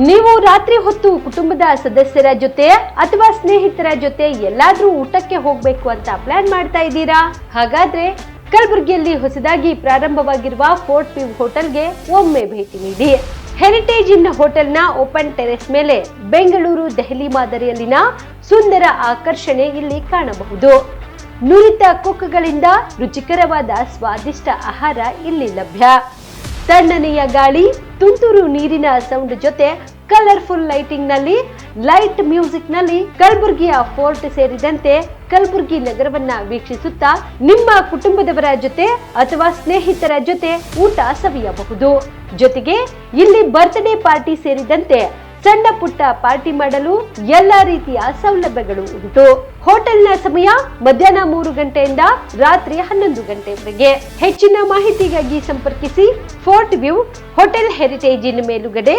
ನೀವು ರಾತ್ರಿ ಹೊತ್ತು ಕುಟುಂಬದ ಸದಸ್ಯರ ಜೊತೆ ಅಥವಾ ಸ್ನೇಹಿತರ ಜೊತೆ ಎಲ್ಲಾದ್ರೂ ಊಟಕ್ಕೆ ಹೋಗ್ಬೇಕು ಅಂತ ಪ್ಲಾನ್ ಮಾಡ್ತಾ ಇದ್ದೀರಾ? ಹಾಗಾದ್ರೆ ಕಲಬುರಗಿಯಲ್ಲಿ ಹೊಸದಾಗಿ ಪ್ರಾರಂಭವಾಗಿರುವ ಫೋರ್ಟ್ ವ್ಯೂ ಹೋಟೆಲ್ಗೆ ಒಮ್ಮೆ ಭೇಟಿ ನೀಡಿ. ಹೆರಿಟೇಜ್ ಇನ್ ಹೋಟೆಲ್ನ ಓಪನ್ ಟೆರೆಸ್ ಮೇಲೆ ಬೆಂಗಳೂರು, ದೆಹಲಿ ಮಾದರಿಯಲ್ಲಿನ ಸುಂದರ ಆಕರ್ಷಣೆ ಇಲ್ಲಿ ಕಾಣಬಹುದು. ನುರಿತ ಕುಕ್ಗಳಿಂದ ರುಚಿಕರವಾದ ಸ್ವಾದಿಷ್ಟ ಆಹಾರ ಇಲ್ಲಿ ಲಭ್ಯ. ತಣ್ಣನೆಯ ಗಾಳಿ, ತುಂತುರು ನೀರಿನ ಸೌಂಡ್ ಜೊತೆ ಕಲರ್ಫುಲ್ ಲೈಟಿಂಗ್ ನಲ್ಲಿ, ಲೈಟ್ ಮ್ಯೂಸಿಕ್ ನಲ್ಲಿ ಕಲಬುರಗಿಯ ಫೋರ್ಟ್ ಸೇರಿದಂತೆ ಕಲಬುರಗಿ ನಗರವನ್ನ ವೀಕ್ಷಿಸುತ್ತಾ ನಿಮ್ಮ ಕುಟುಂಬದವರ ಜೊತೆ ಅಥವಾ ಸ್ನೇಹಿತರ ಜೊತೆ ಊಟ ಸವಿಯಬಹುದು. ಜೊತೆಗೆ ಇಲ್ಲಿ ಬರ್ತ್ಡೇ ಪಾರ್ಟಿ ಸೇರಿದಂತೆ ಸಣ್ಣ ಪುಟ್ಟ ಪಾರ್ಟಿ ಮಾಡಲು ಎಲ್ಲಾ ರೀತಿಯ ಸೌಲಭ್ಯಗಳು ಉಂಟು. ಹೋಟೆಲ್ನ ಸಮಯ ಮಧ್ಯಾಹ್ನ 3 ಗಂಟೆಯಿಂದ ರಾತ್ರಿ 11 ಗಂಟೆವರೆಗೆ. ಹೆಚ್ಚಿನ ಮಾಹಿತಿಗಾಗಿ ಸಂಪರ್ಕಿಸಿ ಫೋರ್ಟ್ ವ್ಯೂ ಹೋಟೆಲ್ ಹೆರಿಟೇಜಿನ ಮೇಲುಗಡೆ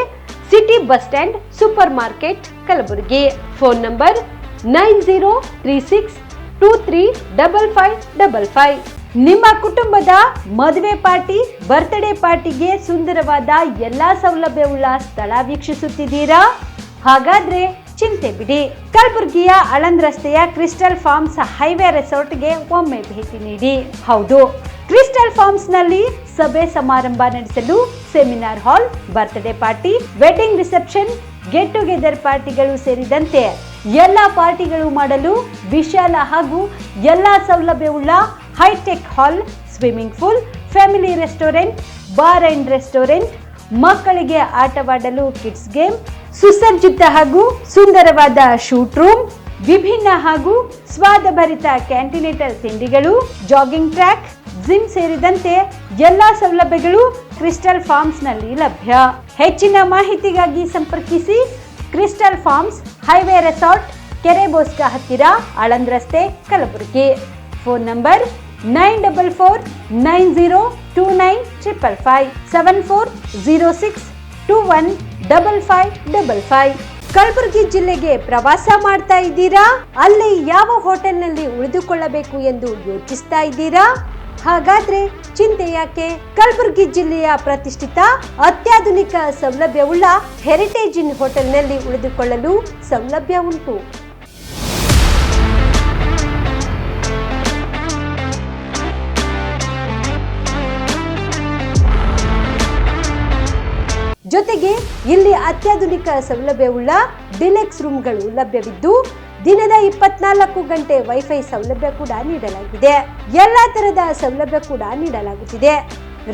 city bus stand super market Kalaburagi. Phone number 9036235555. ನಿಮ್ಮ ಕುಟುಂಬದ ಮದುವೆ ಪಾರ್ಟಿ, ಬರ್ತ್ಡೇ ಪಾರ್ಟಿಗೆ ಸುಂದರವಾದ ಎಲ್ಲಾ ಸೌಲಭ್ಯವುಳ್ಳ ಸ್ಥಳ ವೀಕ್ಷಿಸುತ್ತಿದ್ದೀರಾ? ಹಾಗಾದ್ರೆ ಚಿಂತೆ ಬಿಡಿ. ಕಲಬುರಗಿಯ ಆಳಂದ್ ರಸ್ತೆಯ ಕ್ರಿಸ್ಟಲ್ ಫಾರ್ಮ್ಸ್ ಹೈವೇ ರೆಸಾರ್ಟ್ಗೆ ಒಮ್ಮೆ ಭೇಟಿ ನೀಡಿ. ಹೌದು, ಕ್ರಿಸ್ಟಲ್ ಫಾರ್ಮ್ಸ್ ನಲ್ಲಿ ಸಭೆ ಸಮಾರಂಭ ನಡೆಸಲು seminar hall, birthday party, wedding reception, get together ಪಾರ್ಟಿಗಳು ಸೇರಿದಂತೆ ಎಲ್ಲಾ ಪಾರ್ಟಿಗಳು ಮಾಡಲು ವಿಶಾಲ ಹಾಗೂ ಎಲ್ಲಾ ಸೌಲಭ್ಯವುಳ್ಳ hi-tech hall, swimming pool, family restaurant, bar and restaurant, ಮಕ್ಕಳಿಗೆ ಆಟವಾಡಲು ಕಿಡ್ಸ್ ಗೇಮ್, ಸುಸಜ್ಜಿತ ಹಾಗೂ ಸುಂದರವಾದ ಶೂಟ್ ರೂಮ್, ವಿಭಿನ್ನ ಹಾಗೂ ಸ್ವಾದಭರಿತ ಕ್ಯಾಂಟಿನೇಟರ್ ತಿಂಡಿಗಳು, ಜಾಗಿಂಗ್ ಟ್ರ್ಯಾಕ್, ಜಿಮ್ ಸೇರಿದಂತೆ ಎಲ್ಲಾ ಸೌಲಭ್ಯಗಳು ಕ್ರಿಸ್ಟಲ್ ಫಾರ್ಮ್ಸ್ ನಲ್ಲಿ ಲಭ್ಯ. ಹೆಚ್ಚಿನ ಮಾಹಿತಿಗಾಗಿ ಸಂಪರ್ಕಿಸಿ ಕ್ರಿಸ್ಟಲ್ ಫಾರ್ಮ್ಸ್ ಹೈವೇ ರೆಸಾರ್ಟ್, ಕೆರೆ ಬೋಸ್ಕ ಹತ್ತಿರ, ಆಳಂದ್ ರಸ್ತೆ, ಕಲಬುರಗಿ. Phone number 9490295555 7406215555. ಕಲಬುರಗಿ ಜಿಲ್ಲೆಗೆ ಪ್ರವಾಸ ಮಾಡ್ತಾ ಇದ್ದೀರಾ? ಅಲ್ಲಿ ಯಾವ ಹೋಟೆಲ್ನಲ್ಲಿ ಉಳಿದುಕೊಳ್ಳಬೇಕು ಎಂದು ಯೋಚಿಸ್ತಾ ಇದ್ದೀರಾ? ಹಾಗಾದ್ರೆ ಚಿಂತೆ ಯಾಕೆ? ಕಲಬುರಗಿ ಜಿಲ್ಲೆಯ ಪ್ರತಿಷ್ಠಿತ ಅತ್ಯಾಧುನಿಕ ಸೌಲಭ್ಯವುಳ್ಳ ಹೆರಿಟೇಜ್ ಇನ್ ಹೋಟೆಲ್ನಲ್ಲಿ ಉಳಿದುಕೊಳ್ಳಲು ಸೌಲಭ್ಯ ಉಂಟು. ಜೊತೆಗೆ ಇಲ್ಲಿ ಅತ್ಯಾಧುನಿಕ ಸೌಲಭ್ಯವುಳ್ಳ ಡಿಲೆಕ್ಸ್ ರೂಮ್ಗಳು ಲಭ್ಯವಿದ್ದು ದಿನದ 24 ಗಂಟೆ ವೈಫೈ ಸೌಲಭ್ಯ ಕೂಡ ನೀಡಲಾಗಿದೆ. ಎಲ್ಲಾ ತರಹದ ಸೌಲಭ್ಯ ಕೂಡ ನೀಡಲಾಗುತ್ತಿದೆ.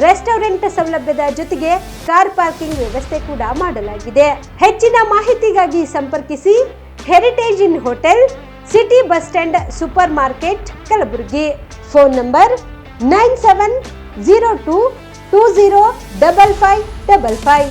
ರೆಸ್ಟೋರೆಂಟ್ ಸೌಲಭ್ಯದ ಜೊತೆಗೆ ಕಾರ್ ಪಾರ್ಕಿಂಗ್ ವ್ಯವಸ್ಥೆ ಕೂಡ ಮಾಡಲಾಗಿದೆ. ಹೆಚ್ಚಿನ ಮಾಹಿತಿಗಾಗಿ ಸಂಪರ್ಕಿಸಿ heritage inn hotel, city bus stand, super market, Kalaburagi. Phone number 9702205555.